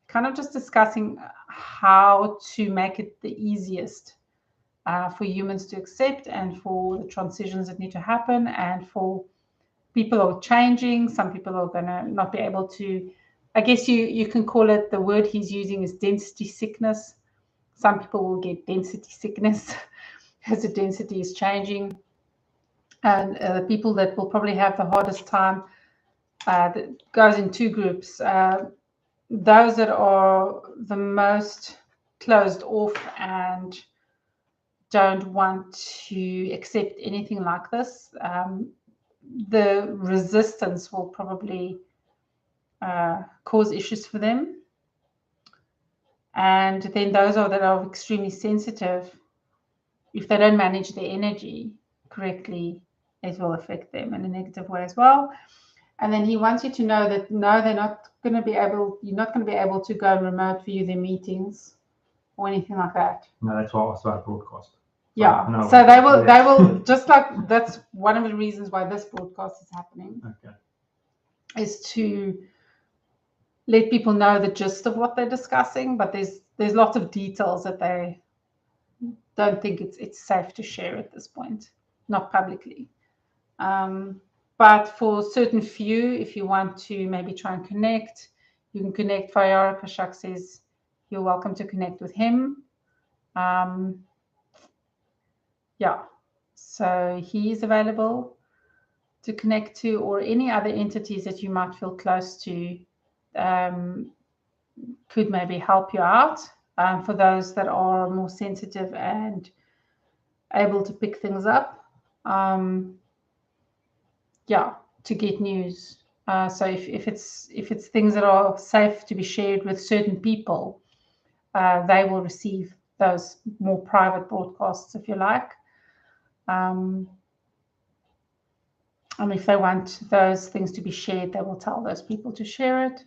kind of just discussing how to make it the easiest for humans to accept, and for the transitions that need to happen, and for people who are changing. Some people are going to not be able to, I guess you can call it, the word he's using is density sickness. Some people will get density sickness as the density is changing. And the people that will probably have the hardest time, that goes in two groups. Those that are the most closed off and don't want to accept anything like this, the resistance will probably cause issues for them. And then those that are extremely sensitive, if they don't manage their energy correctly, it will affect them in a negative way as well. And then he wants you to know that no, you're not going to be able to go remote view their meetings or anything like that. No, that's why I asked about broadcast. Yeah. So they will just like, that's one of the reasons why this broadcast is happening. Okay. Is to let people know the gist of what they're discussing, but there's lots of details that they don't think it's safe to share at this point, not publicly. But for certain few, if you want to maybe try and connect, you can connect. Feyara Kashak says you're welcome to connect with him. yeah, so he is available to connect to, or any other entities that you might feel close to could maybe help you out. For those that are more sensitive and able to pick things up, yeah, to get news. So if it's things that are safe to be shared with certain people, they will receive those more private broadcasts, if you like. And if they want those things to be shared, they will tell those people to share it.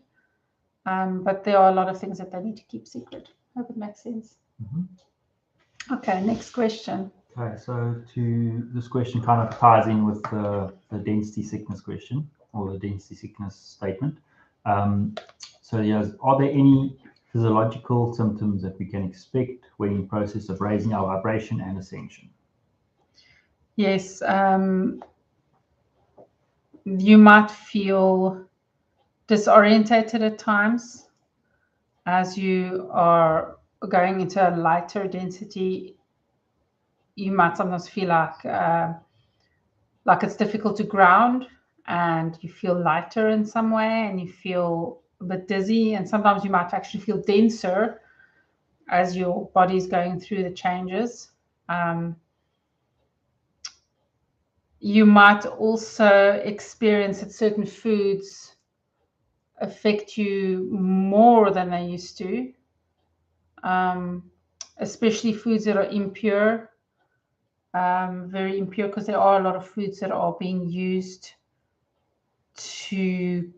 But there are a lot of things that they need to keep secret. I hope it makes sense. Mm-hmm. Okay, next question. Okay, so this question kind of ties in with the density sickness question, or the density sickness statement. So yes, are there any physiological symptoms that we can expect when in process of raising our vibration and ascension? Yes, you might feel disorientated at times as you are going into a lighter density. You might sometimes feel like it's difficult to ground, and you feel lighter in some way, and you feel a bit dizzy, and sometimes you might actually feel denser as your body's going through the changes. You might also experience that certain foods affect you more than they used to, especially foods that are impure, very impure, because there are a lot of foods that are being used to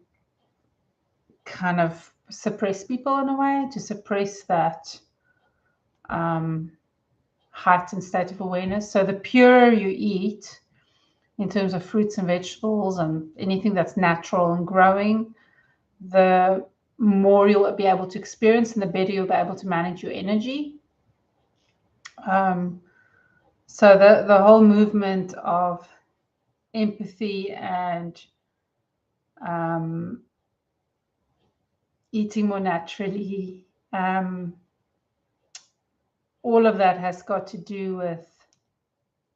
kind of suppress people in a way, to suppress that heightened state of awareness. So the purer you eat in terms of fruits and vegetables and anything that's natural and growing, the more you'll be able to experience and the better you'll be able to manage your energy. So the whole movement of empathy and eating more naturally, all of that has got to do with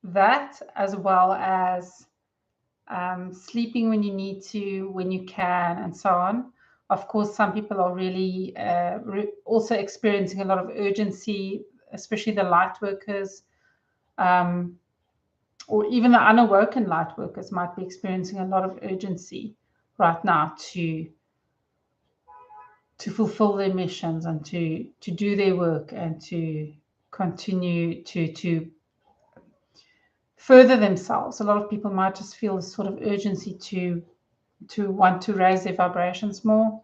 that, as well as sleeping when you need to, when you can, and so on. Of course, some people are really also experiencing a lot of urgency, especially the light workers, or even the unawoken light workers might be experiencing a lot of urgency right now to fulfill their missions and to do their work and to continue to further themselves. A lot of people might just feel this sort of urgency to want to raise their vibrations more.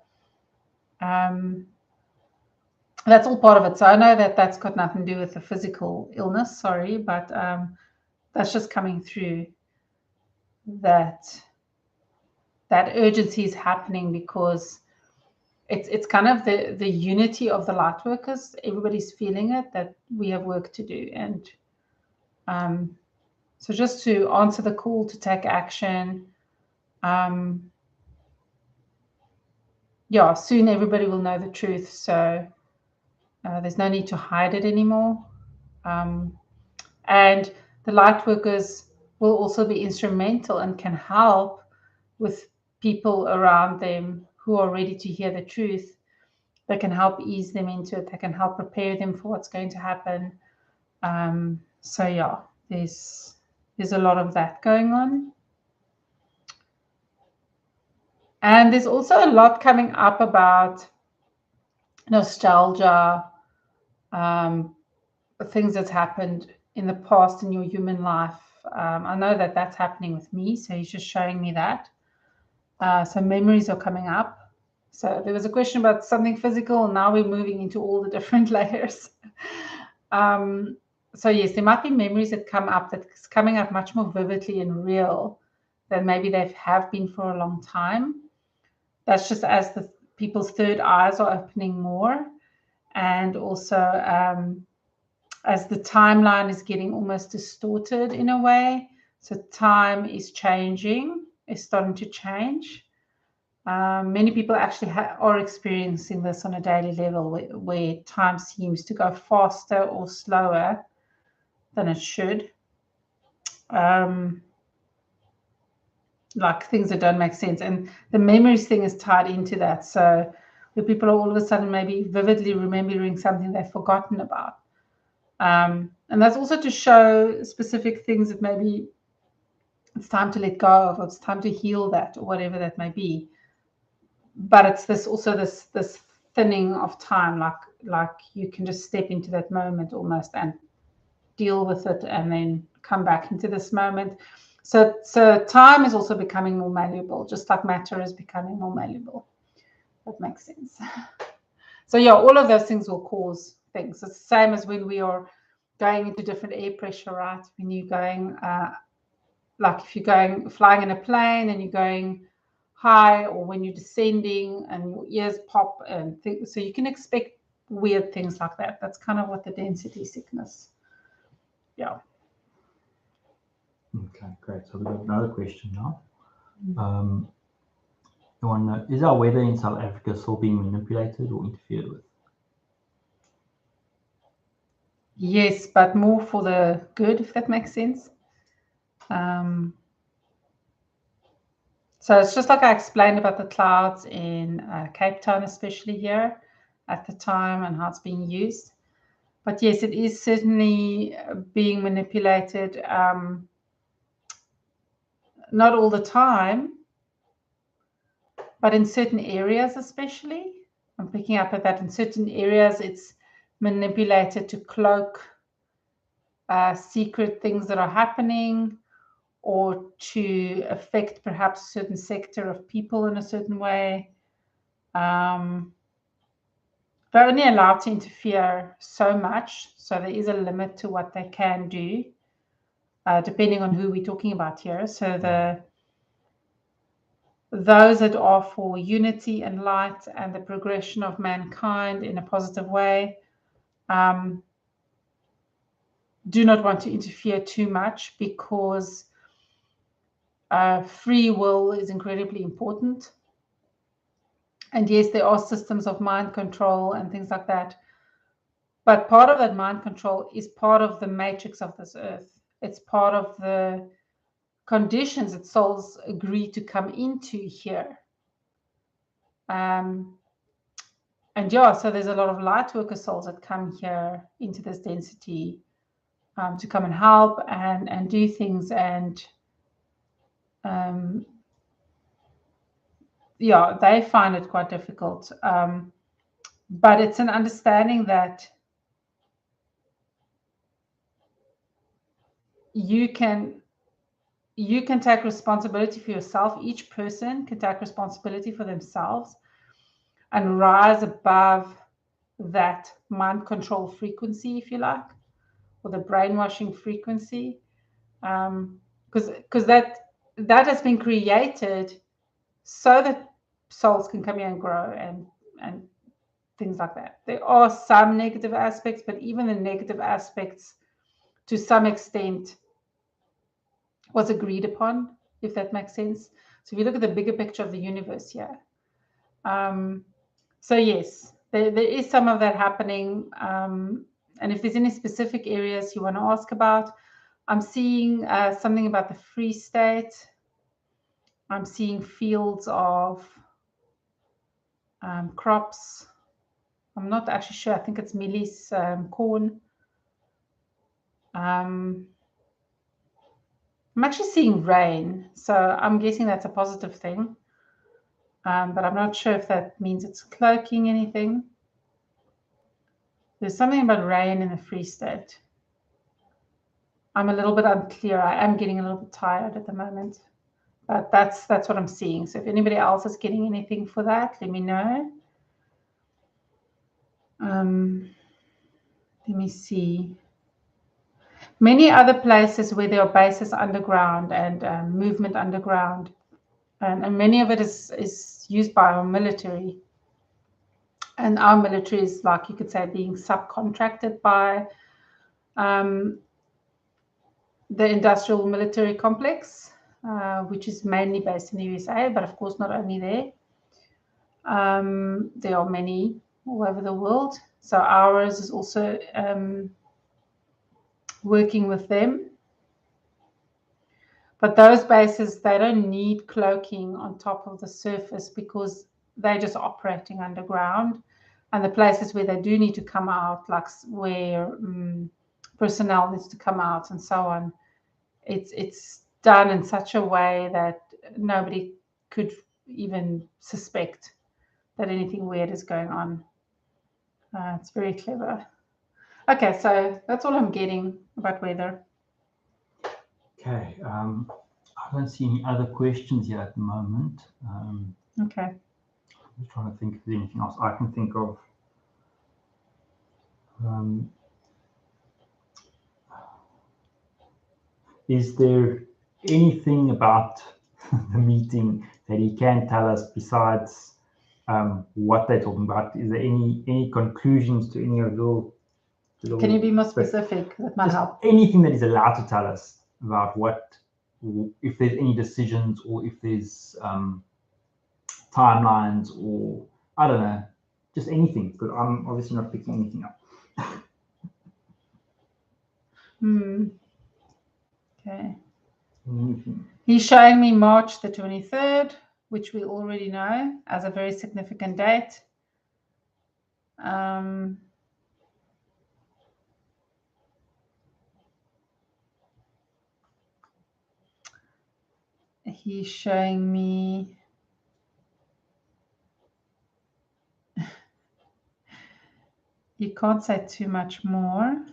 That's all part of it. So I know that that's got nothing to do with the physical illness, sorry, but that's just coming through, that urgency is happening because it's kind of the unity of the light workers. Everybody's feeling it, that we have work to do. And so just to answer the call to take action, yeah, soon everybody will know the truth. So there's no need to hide it anymore. And the light workers will also be instrumental and can help with people around them who are ready to hear the truth. They can help ease them into it. They can help prepare them for what's going to happen. So yeah, there's a lot of that going on. And there's also a lot coming up about nostalgia, things that's happened in the past in your human life. I know that that's happening with me, so he's just showing me that. So memories are coming up. So there was a question about something physical. Now we're moving into all the different layers. So yes, there might be memories that come up that's coming up much more vividly and real than maybe they have been for a long time. That's just as the people's third eyes are opening more, and also as the timeline is getting almost distorted in a way. So time is changing, is starting to change. Many people actually are experiencing this on a daily level, where time seems to go faster or slower than it should. like things that don't make sense. And the memories thing is tied into that. So where people are all of a sudden maybe vividly remembering something they've forgotten about. And that's also to show specific things that maybe it's time to let go of, or it's time to heal that, or whatever that may be. But it's this thinning of time, like you can just step into that moment almost and deal with it and then come back into this moment. So time is also becoming more malleable, just like matter is becoming more malleable. That makes sense. So yeah, all of those things will cause things. It's the same as when we are going into different air pressure, right? When you're going, like if you're flying in a plane and you're going high, or when you're descending and your ears pop and things. So you can expect weird things like that. That's kind of what the density sickness. Yeah. Okay, great. So we've got another question now. Is our weather in South Africa still being manipulated or interfered with? Yes, but more for the good, if that makes sense. So it's just like I explained about the clouds in Cape Town, especially here at the time, and how it's being used. But yes, it is certainly being manipulated. Not all the time, but in certain areas especially. I'm picking up at that in certain areas it's manipulated to cloak secret things that are happening, or to affect perhaps a certain sector of people in a certain way. They're only allowed to interfere so much, so there is a limit to what they can do, depending on who we're talking about here. So those that are for unity and light and the progression of mankind in a positive way do not want to interfere too much, because free will is incredibly important. And yes, there are systems of mind control and things like that. But part of that mind control is part of the matrix of this earth. It's part of the conditions that souls agree to come into here. And yeah, so there's a lot of light worker souls that come here into this density to come and help and do things. And yeah, they find it quite difficult. But it's an understanding that you can take responsibility for yourself. Each person can take responsibility for themselves and rise above that mind control frequency, if you like, or the brainwashing frequency, because that has been created so that souls can come here and grow and things like that. There are some negative aspects, but even the negative aspects, to some extent, was agreed upon, if that makes sense. So if you look at the bigger picture of the universe here, so yes, there is some of that happening. And if there's any specific areas you want to ask about, I'm seeing something about the Free State. I'm seeing fields of crops. I'm not actually sure. I think it's mealies, corn. I'm actually seeing rain, so I'm guessing that's a positive thing. But I'm not sure if that means it's cloaking anything. There's something about rain in the Free State. I'm a little bit unclear. I am getting a little bit tired at the moment, but that's what I'm seeing. So if anybody else is getting anything for that, let me know. Let me see. Many other places where there are bases underground and movement underground, and many of it is used by our military. And our military is, like you could say, being subcontracted by the industrial military complex, which is mainly based in the USA, but of course not only there. There are many all over the world. So ours is also working with them. But those bases, they don't need cloaking on top of the surface because they're just operating underground. And the places where they do need to come out, like where personnel needs to come out and so on, it's done in such a way that nobody could even suspect that anything weird is going on. It's very clever. Okay, so that's all I'm getting about weather. Okay, I don't see any other questions here at the moment. Okay. I'm just trying to think if there's anything else I can think of. Is there anything about the meeting that he can tell us besides what they're talking about? Is there any conclusions to any of your? Can you be more specific? That might help. Anything that he's allowed to tell us about what, if there's any decisions or if there's timelines or I don't know, just anything. Because I'm obviously not picking anything up. Okay. He's showing me March the 23rd, which we already know as a very significant date. He's showing me you can't say too much more.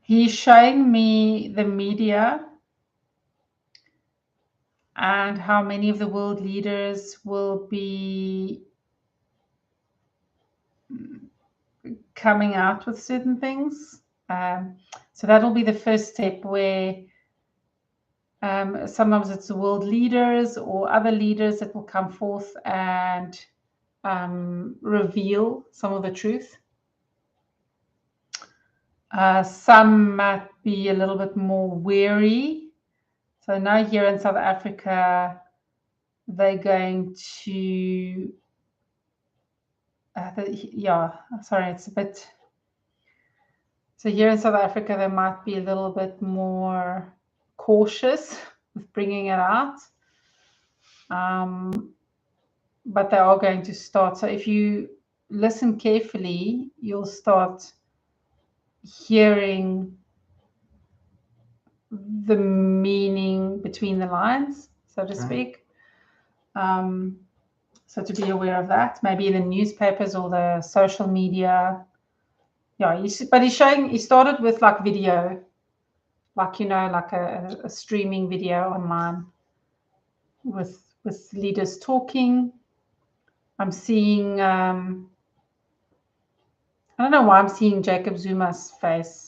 He's showing me the media and how many of the world leaders will be coming out with certain things. So that'll be the first step where sometimes it's the world leaders or other leaders that will come forth and reveal some of the truth. Some might be a little bit more wary. So now here in South Africa, they're going to, it's a bit. So here in South Africa, they might be a little bit more cautious with bringing it out. But they are going to start. So if you listen carefully, you'll start hearing the meaning between the lines, so to speak. So to be aware of that, maybe in the newspapers or the social media. Yeah, but he's showing, he started with like video, like, like a streaming video online with leaders talking. I'm seeing, I don't know why I'm seeing Jacob Zuma's face.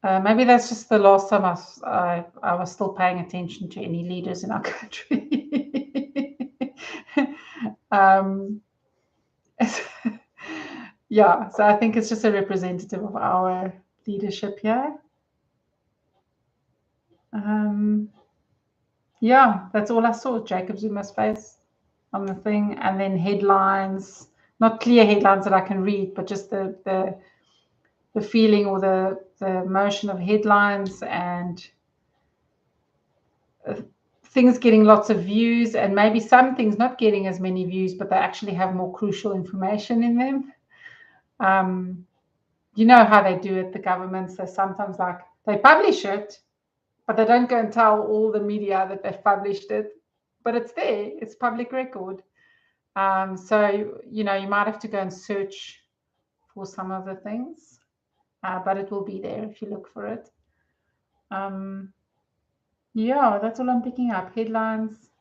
Maybe that's just the last time I was still paying attention to any leaders in our country. Yeah, so I think it's just a representative of our leadership here. Yeah, that's all I saw, Jacob Zuma's face on the thing, and then headlines, not clear headlines that I can read, but just the feeling or the motion of headlines and things getting lots of views, and maybe some things not getting as many views, but they actually have more crucial information in them. You know how they do it, the governments, they sometimes they publish it, but they don't go and tell all the media that they've published it, but it's there, it's public record. So, you might have to go and search for some of the things, but it will be there if you look for it. Yeah, that's all I'm picking up. Headlines.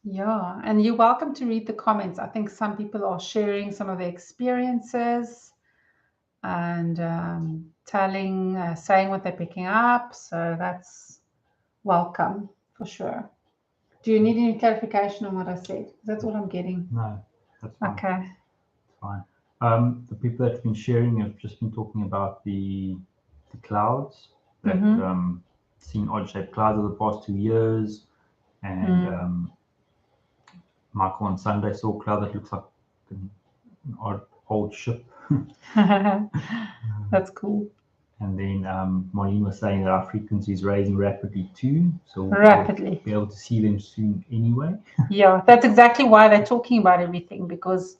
Yeah, and you're welcome to read the comments. I think some people are sharing some of their experiences and saying what they're picking up. So that's welcome for sure. Do you need any clarification on what I said? That's all I'm getting. No, that's fine. Okay. That's fine. The people that have been sharing have just been talking about the clouds that seen odd-shaped clouds over the past 2 years, and Michael on Sunday saw a cloud that looks like an old ship. That's cool. And then Marlene was saying that our frequency is raising rapidly too. So we'll be able to see them soon anyway. Yeah, that's exactly why they're talking about everything, because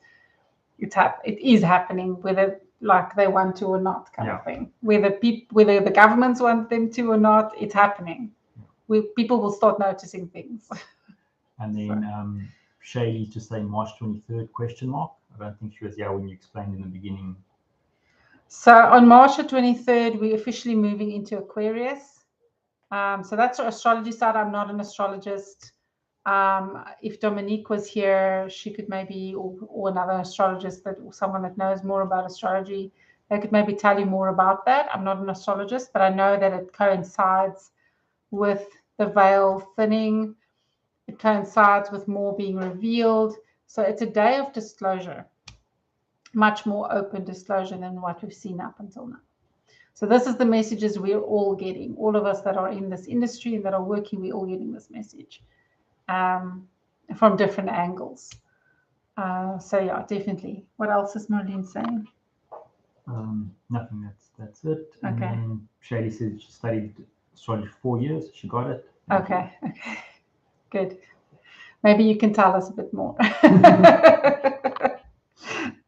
it is happening, whether like they want to or not, kind of thing. Whether the governments want them to or not, it's happening. People will start noticing things. And then Shaylee just saying March 23rd question mark. I don't think she was here when you explained in the beginning. So on March the 23rd, we're officially moving into Aquarius. So that's our astrology side. I'm not an astrologist. If Dominique was here, she could maybe, or another astrologist, or someone that knows more about astrology, they could maybe tell you more about that. I'm not an astrologist, but I know that it coincides with the veil thinning. It coincides with more being revealed. So it's a day of disclosure, much more open disclosure than what we've seen up until now. So this is the messages we're all getting. All of us that are in this industry and that are working, we're all getting this message from different angles. So yeah, definitely. What else is Marlene saying? Nothing. That's it. And Okay. then Shady said she studied astrology for 4 years. She got it. Okay. Good. Maybe you can tell us a bit more.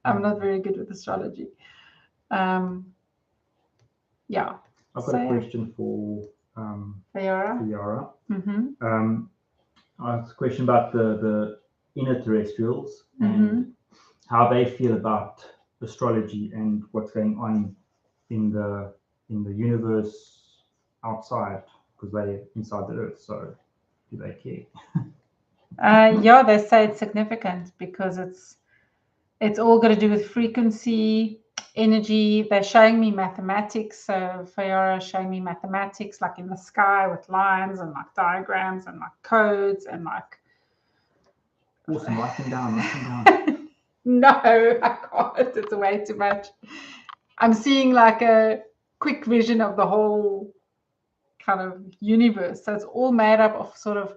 I'm not very good with astrology. Yeah. I've got a question for Feyara. Mm-hmm. I asked a question about the inner terrestrials and how they feel about astrology and what's going on in the universe outside, because they're inside the Earth. So do they care? Yeah, they say it's significant because it's all got to do with frequency, energy. They're showing me mathematics. So Feyara is showing me mathematics, like in the sky with lines and like diagrams and like codes and like. Awesome, write them down. No, I can't. It's way too much. I'm seeing like a quick vision of the whole kind of universe. So it's all made up of sort of,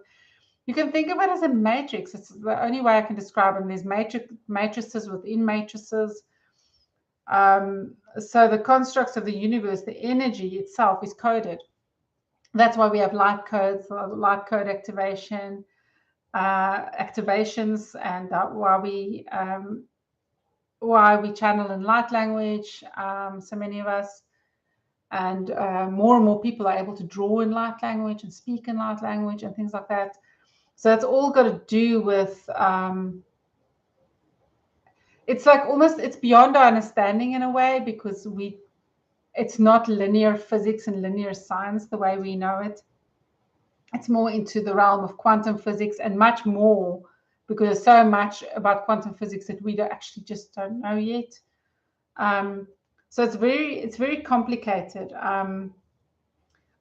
you can think of it as a matrix. It's the only way I can describe it. There's matrices within matrices. So the constructs of the universe, the energy itself is coded. That's why we have light codes, light code activations, and why we channel in light language. So many of us, and more people are able to draw in light language and speak in light language and things like that. So it's all got to do with, it's like almost, it's beyond our understanding in a way, because it's not linear physics and linear science the way we know it. It's more into the realm of quantum physics and much more, because there's so much about quantum physics that we actually just don't know yet. So it's very complicated.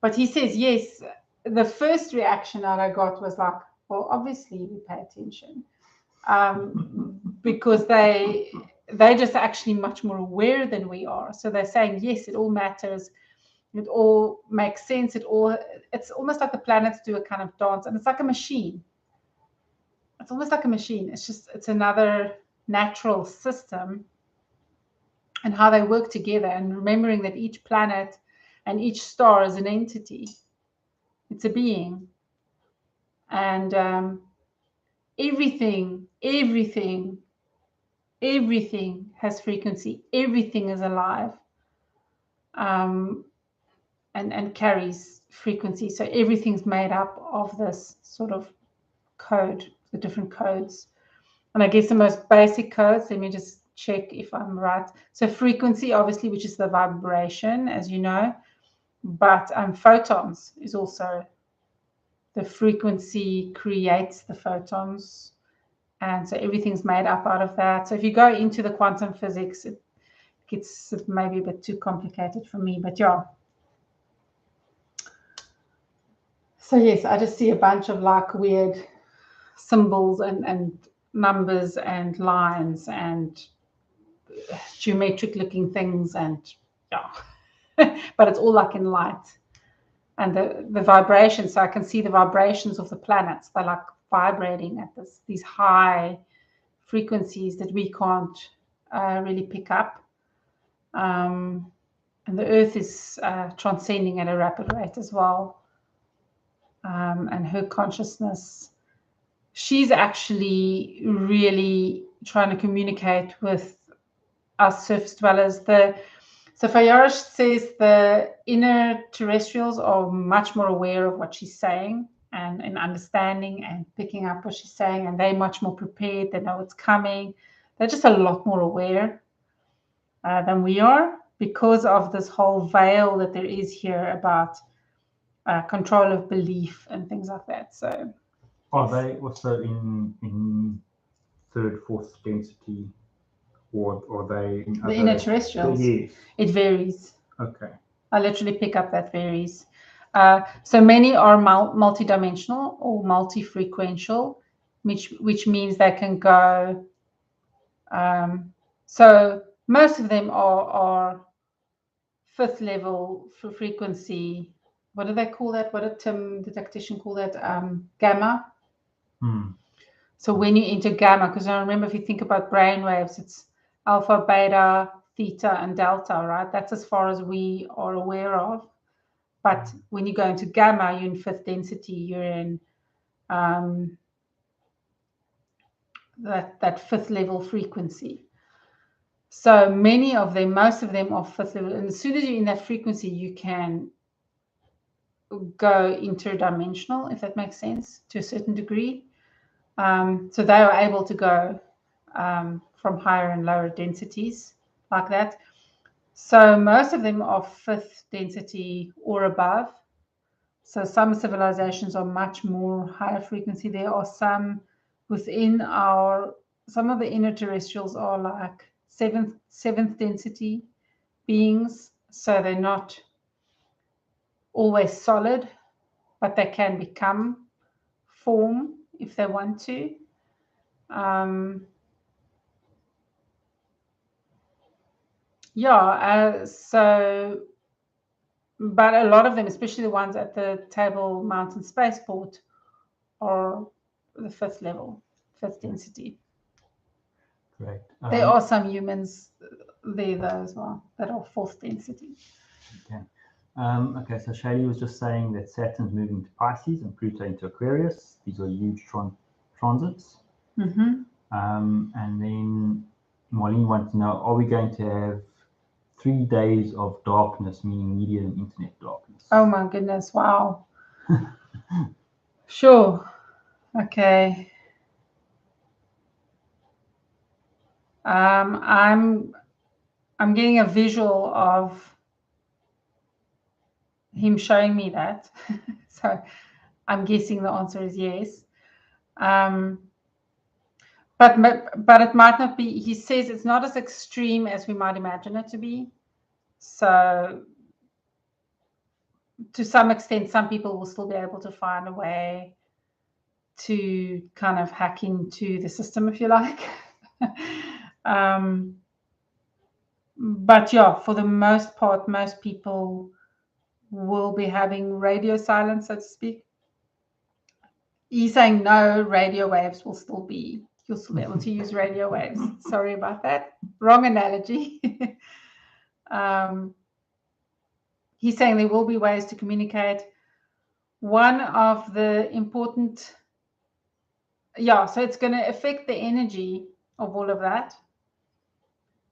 But he says, yes, the first reaction that I got was like, well, obviously we pay attention, because they're just actually much more aware than we are. So they're saying, yes, it all matters. It all makes sense. It's almost like the planets do a kind of dance, and it's like a machine. It's almost like a machine. It's another natural system, and how they work together, and remembering that each planet and each star is an entity. It's a being. And everything has frequency. Everything is alive, and carries frequency. So everything's made up of this sort of code, the different codes. And I guess the most basic codes, let me just check if I'm right. So frequency, obviously, which is the vibration, as you know, but photons is also the frequency creates the photons. And so everything's made up out of that. So if you go into the quantum physics, it gets maybe a bit too complicated for me, but yeah. So yes, I just see a bunch of like weird symbols and numbers and lines and geometric looking things, and yeah. But it's all like in light. And the vibrations, so I can see the vibrations of the planets. They're like vibrating at these high frequencies that we can't really pick up. And the Earth is transcending at a rapid rate as well. And her consciousness, she's actually really trying to communicate with us surface dwellers. So Feyara says the inner terrestrials are much more aware of what she's saying and understanding and picking up what she's saying, and they're much more prepared. They know what's coming. They're just a lot more aware than we are, because of this whole veil that there is here about control of belief and things like that. So are they also in third, fourth density, or are they in the inner terrestrials? Yes. It varies. Okay. I literally pick up that varies. So many are multidimensional or multi-frequential, which means they can go. So most of them are fifth level for frequency. What do they call that? What did Tim, the tactician, call that? Gamma. So when you enter gamma, because I remember if you think about brain waves, it's alpha, beta, theta, and delta, right? That's as far as we are aware of. But when you go into gamma, you're in fifth density. You're in that fifth level frequency. So many of them, most of them are fifth level. And as soon as you're in that frequency, you can go interdimensional, if that makes sense, to a certain degree. So they are able to go from higher and lower densities like that. So most of them are fifth density or above. So some civilizations are much more higher frequency. There are some within some of the inner terrestrials are like seventh density beings. So they're not always solid, but they can become form if they want to. So, but a lot of them, especially the ones at the Table Mountain Spaceport, are the fifth level, fifth density. Great. There are some humans there though as well that are fourth density. Okay. Okay, so Shaylee was just saying that Saturn's moving to Pisces and Pluto into Aquarius. These are huge transits. Mm-hmm. And then Marlene wants to know, are we going to have 3 days of darkness, meaning media and internet darkness? Oh my goodness, wow. Sure. Okay. I'm getting a visual of him showing me that. So I'm guessing the answer is yes. But it might not be. He says it's not as extreme as we might imagine it to be. So to some extent, some people will still be able to find a way to kind of hack into the system, if you like. But yeah, for the most part, most people will be having radio silence, so to speak. He's saying no, radio waves will still be, you'll still be able to use radio waves. Sorry about that. Wrong analogy. He's saying there will be ways to communicate. One of the important, so it's going to affect the energy of all of that.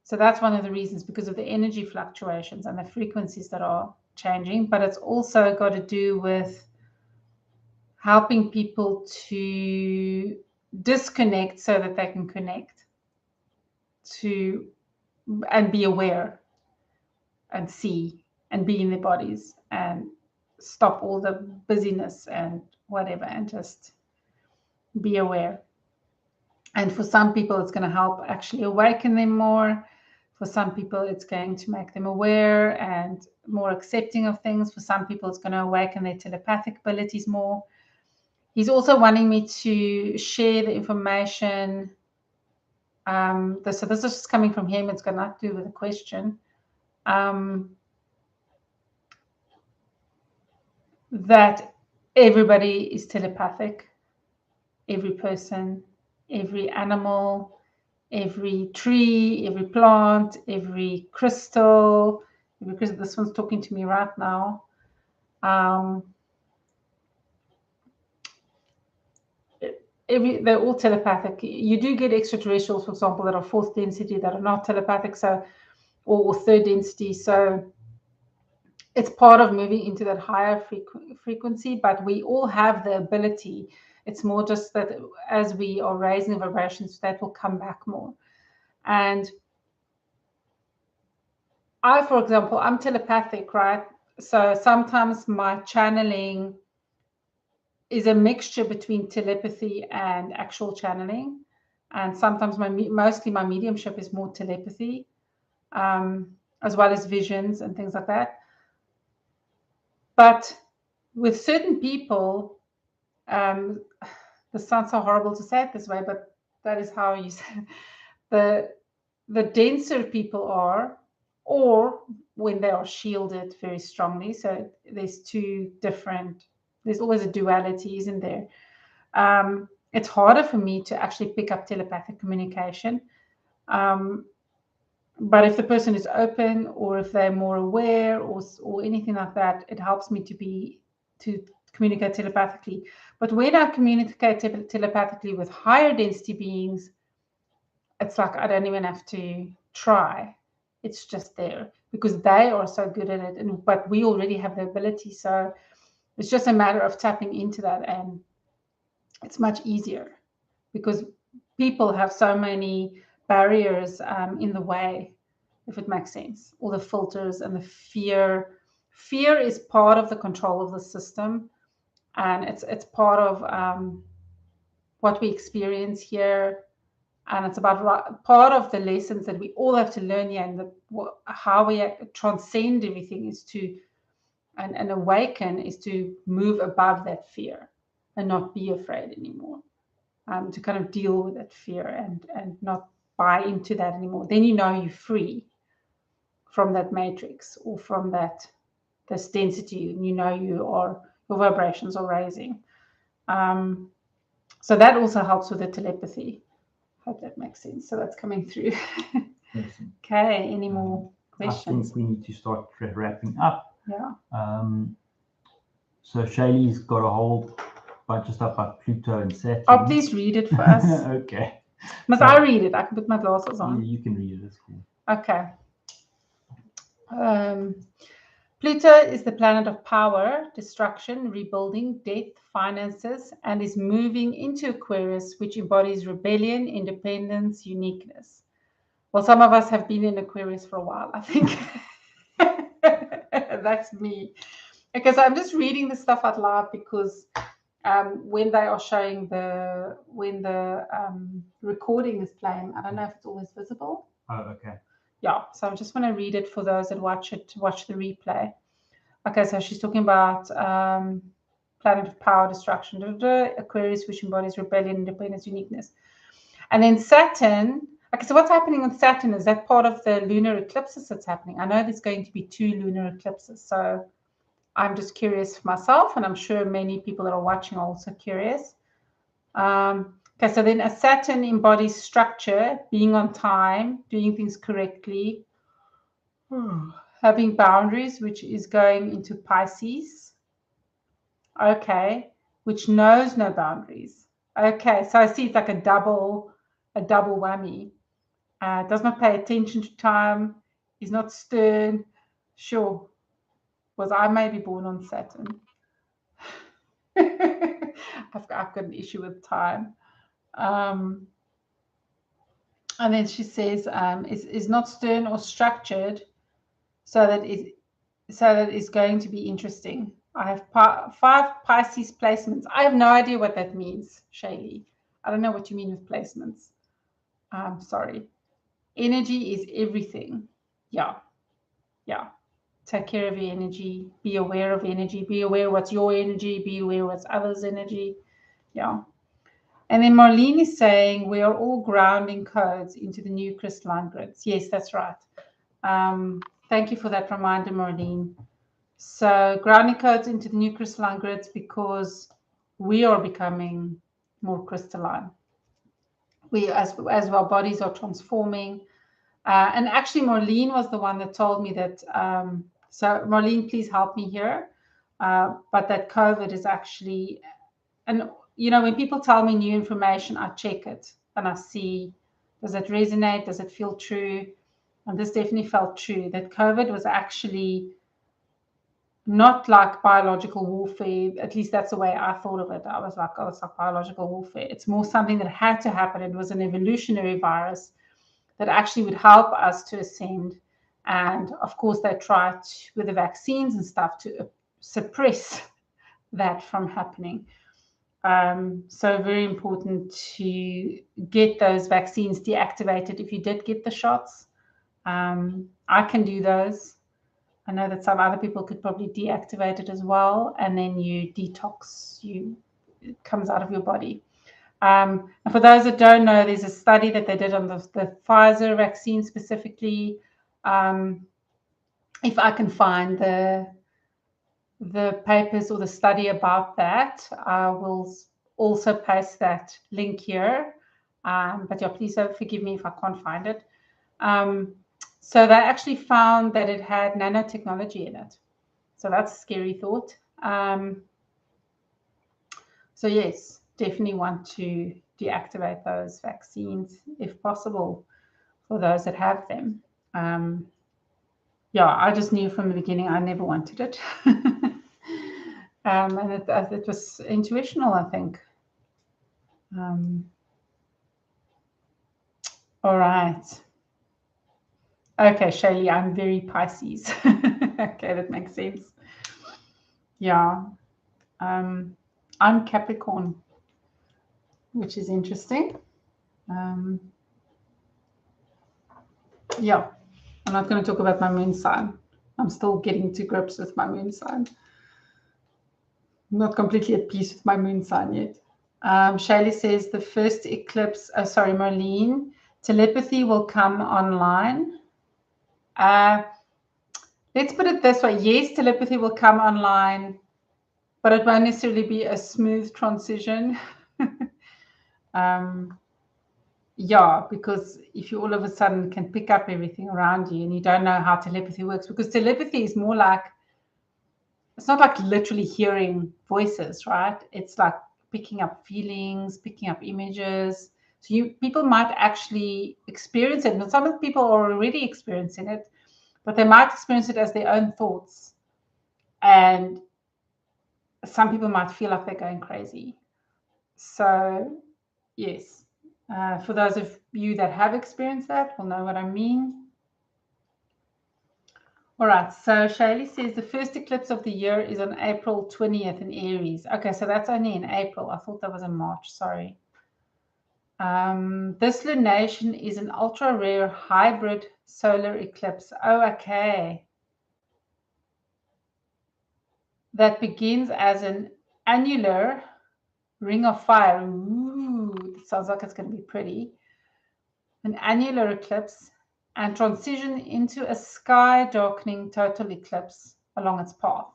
So that's one of the reasons, because of the energy fluctuations and the frequencies that are changing. But it's also got to do with helping people to disconnect so that they can connect to and be aware and see and be in their bodies and stop all the busyness and whatever and just be aware. And for some people, it's going to help actually awaken them more. For some people, it's going to make them aware and more accepting of things. For some people, it's going to awaken their telepathic abilities more. He's also wanting me to share the information. So this is just coming from him. It's got nothing to do with the question. That everybody is telepathic. Every person, every animal, every tree, every plant, every crystal, because this one's talking to me right now. They're all telepathic. You do get extraterrestrials, for example, that are fourth density that are not telepathic, so or third density. So it's part of moving into that higher frequency, but we all have the ability. It's more just that as we are raising the vibrations, that will come back more. And I, for example, I'm telepathic, right? So sometimes my channeling is a mixture between telepathy and actual channeling. And sometimes mostly my mediumship is more telepathy, as well as visions and things like that. But with certain people, this sounds so horrible to say it this way, but that is how you say it. The denser people are, or when they are shielded very strongly. So there's two different, there's always a duality, isn't there? It's harder for me to actually pick up telepathic communication. But if the person is open, or if they're more aware, or anything like that, it helps me to communicate telepathically. But when I communicate telepathically with higher density beings, it's like I don't even have to try. It's just there because they are so good at it, but we already have the ability. So it's just a matter of tapping into that, and it's much easier because people have so many barriers in the way, if it makes sense. All the filters and the fear. Fear is part of the control of the system, and it's part of what we experience here. And it's about part of the lessons that we all have to learn here, and how we transcend everything is to, and awaken is to move above that fear and not be afraid anymore. To kind of deal with that fear and not buy into that anymore. Then you know you're free from that matrix or from this density, and you know your vibrations are raising. So that also helps with the telepathy. Hope that makes sense. So that's coming through. Okay, any more questions? I think we need to start wrapping up. Yeah. So Shaylee's got a whole bunch of stuff about Pluto and Saturn. Oh, please read it for us. Okay. Must I read it? I can put my glasses on. You can read it. It's cool. Okay. Pluto is the planet of power, destruction, rebuilding, death, finances, and is moving into Aquarius, which embodies rebellion, independence, uniqueness. Well, some of us have been in Aquarius for a while, I think. That's me. Okay, so I'm just reading the stuff out loud because when they are showing when the recording is playing, I don't know if it's always visible. Oh, okay. Yeah, so I just want to read it for those that watch the replay. Okay, so she's talking about planet of power, destruction, Aquarius, which embodies rebellion, independence, uniqueness. And then Saturn. Okay, so what's happening with Saturn? Is that part of the lunar eclipses that's happening? I know there's going to be 2 lunar eclipses, so I'm just curious for myself, and I'm sure many people that are watching are also curious. Okay, so then a Saturn embodies structure, being on time, doing things correctly, having boundaries, which is going into Pisces. Okay, which knows no boundaries. Okay, so I see it's like a double whammy. Does not pay attention to time, is not stern. Sure, was I maybe born on Saturn? I've got an issue with time. And then she says, is not stern or structured, so that it's going to be interesting. I have 5 Pisces placements. I have no idea what that means, Shaylee. I don't know what you mean with placements. Sorry. Energy is everything. Yeah. Take care of your energy. Be aware of energy. Be aware what's your energy. Be aware what's others' energy. Yeah. And then Marlene is saying we are all grounding codes into the new crystalline grids. Yes, that's right. Thank you for that reminder, Marlene. So grounding codes into the new crystalline grids because we are becoming more crystalline. We, as our bodies are transforming, And actually, Marlene was the one that told me that. So, Marlene, please help me here. But that COVID is actually, and when people tell me new information, I check it and I see, does it resonate? Does it feel true? And this definitely felt true, that COVID was actually not like biological warfare. At least that's the way I thought of it. I was like, oh, it's like biological warfare. It's more something that had to happen. It was an evolutionary virus that actually would help us to ascend. And of course, they tried with the vaccines and stuff to suppress that from happening. So very important to get those vaccines deactivated if you did get the shots. I can do those. I know that some other people could probably deactivate it as well, and then you detox, it comes out of your body. And for those that don't know, there's a study that they did on the Pfizer vaccine specifically. If I can find the papers or the study about that, I will also paste that link here. But yeah, please forgive me if I can't find it. So they actually found that it had nanotechnology in it. So that's a scary thought. So yes, definitely want to deactivate those vaccines if possible for those that have them. Yeah, I just knew from the beginning I never wanted it. And it was intuitional, I think. All right. Okay, Shaylee, I'm very Pisces. Okay, that makes sense. Yeah. I'm Capricorn, which is interesting. Yeah, I'm not going to talk about my moon sign. I'm still getting to grips with my moon sign. I'm not completely at peace with my moon sign yet. Shaylee says the first eclipse, Marlene, telepathy will come online. Let's put it this way. Yes, telepathy will come online, but it won't necessarily be a smooth transition. Yeah, because if you all of a sudden can pick up everything around you and you don't know how telepathy works, because telepathy is more like, it's not like literally hearing voices, right? It's like picking up feelings, picking up images. So people might actually experience it. And some people are already experiencing it, but they might experience it as their own thoughts. And some people might feel like they're going crazy. So, yes, for those of you that have experienced that will know what I mean. All right, so Shaylee says the first eclipse of the year is on April 20th in Aries. Okay, so that's only in April. I thought that was in March, sorry. This lunation is an ultra-rare hybrid solar eclipse. Oh, okay. That begins as an annular ring of fire. Ooh, it sounds like it's going to be pretty. An annular eclipse and transition into a sky darkening total eclipse along its path.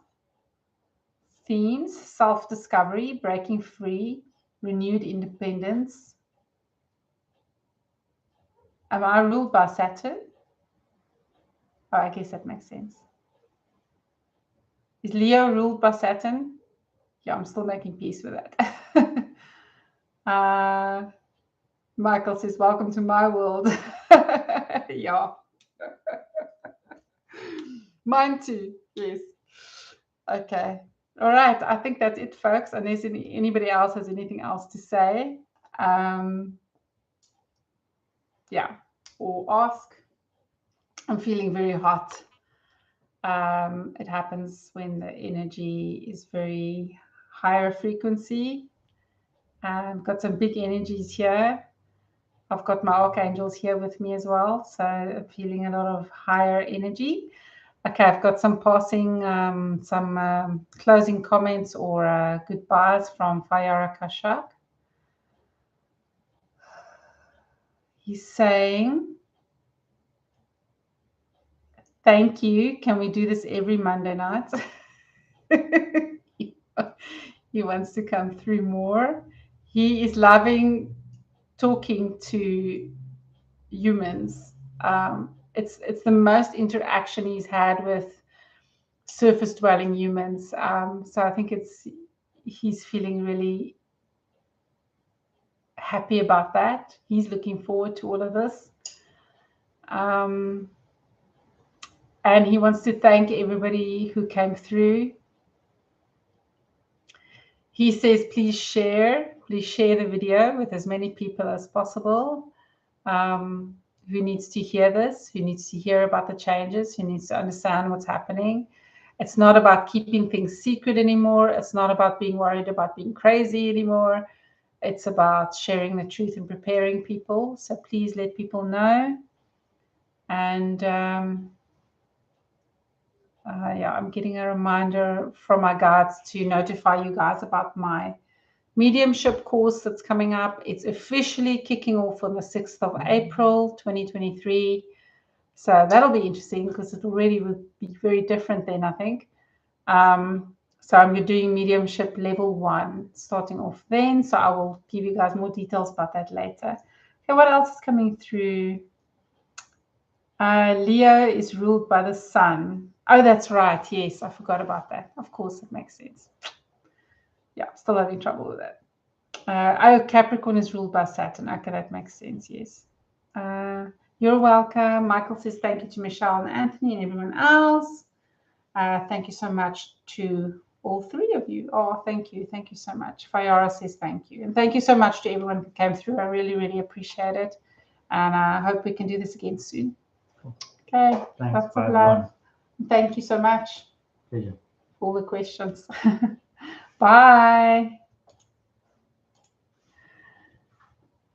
Themes: self-discovery, breaking free, renewed independence. Am I ruled by Saturn? Oh, I guess that makes sense. Is Leo ruled by Saturn? Yeah, I'm still making peace with that. Michael says, welcome to my world. Yeah. Mine too, yes. Okay. All right. I think that's it, folks. Unless anybody else has anything else to say. Yeah. Or ask. I'm feeling very hot. It happens when the energy is very higher frequency. I've got some big energies here. I've got my archangels here with me as well. So I'm feeling a lot of higher energy. Okay, I've got some passing, some closing comments or goodbyes from Feyara Kashak. He's saying, thank you. Can we do this every Monday night? He wants to come through more. He is loving talking to humans. It's the most interaction he's had with surface dwelling humans. So I think he's feeling really happy about that. He's looking forward to all of this. And he wants to thank everybody who came through. He says, please share the video with as many people as possible. Who needs to hear this, who needs to hear about the changes, who needs to understand what's happening. It's not about keeping things secret anymore. It's not about being worried about being crazy anymore. It's about sharing the truth and preparing people. So please let people know. And yeah, I'm getting a reminder from my guides to notify you guys about my mediumship course that's coming up. It's officially kicking off on the 6th of April, 2023. So that'll be interesting because it already will be very different then, I think. So I'm doing mediumship level 1 starting off then. So I will give you guys more details about that later. Okay, what else is coming through? Leo is ruled by the sun. Oh, that's right. Yes, I forgot about that. Of course, it makes sense. Yeah, still having trouble with that. Oh, Capricorn is ruled by Saturn. Okay, that makes sense. Yes. You're welcome. Michael says thank you to Michelle and Anthony and everyone else. Thank you so much to all 3 of you. Oh, thank you. Thank you so much. Feyara says thank you. And thank you so much to everyone who came through. I really, really appreciate it. And I hope we can do this again soon. Okay. Thanks. Lots of love. Thank you so much. Pleasure. For all the questions. Bye.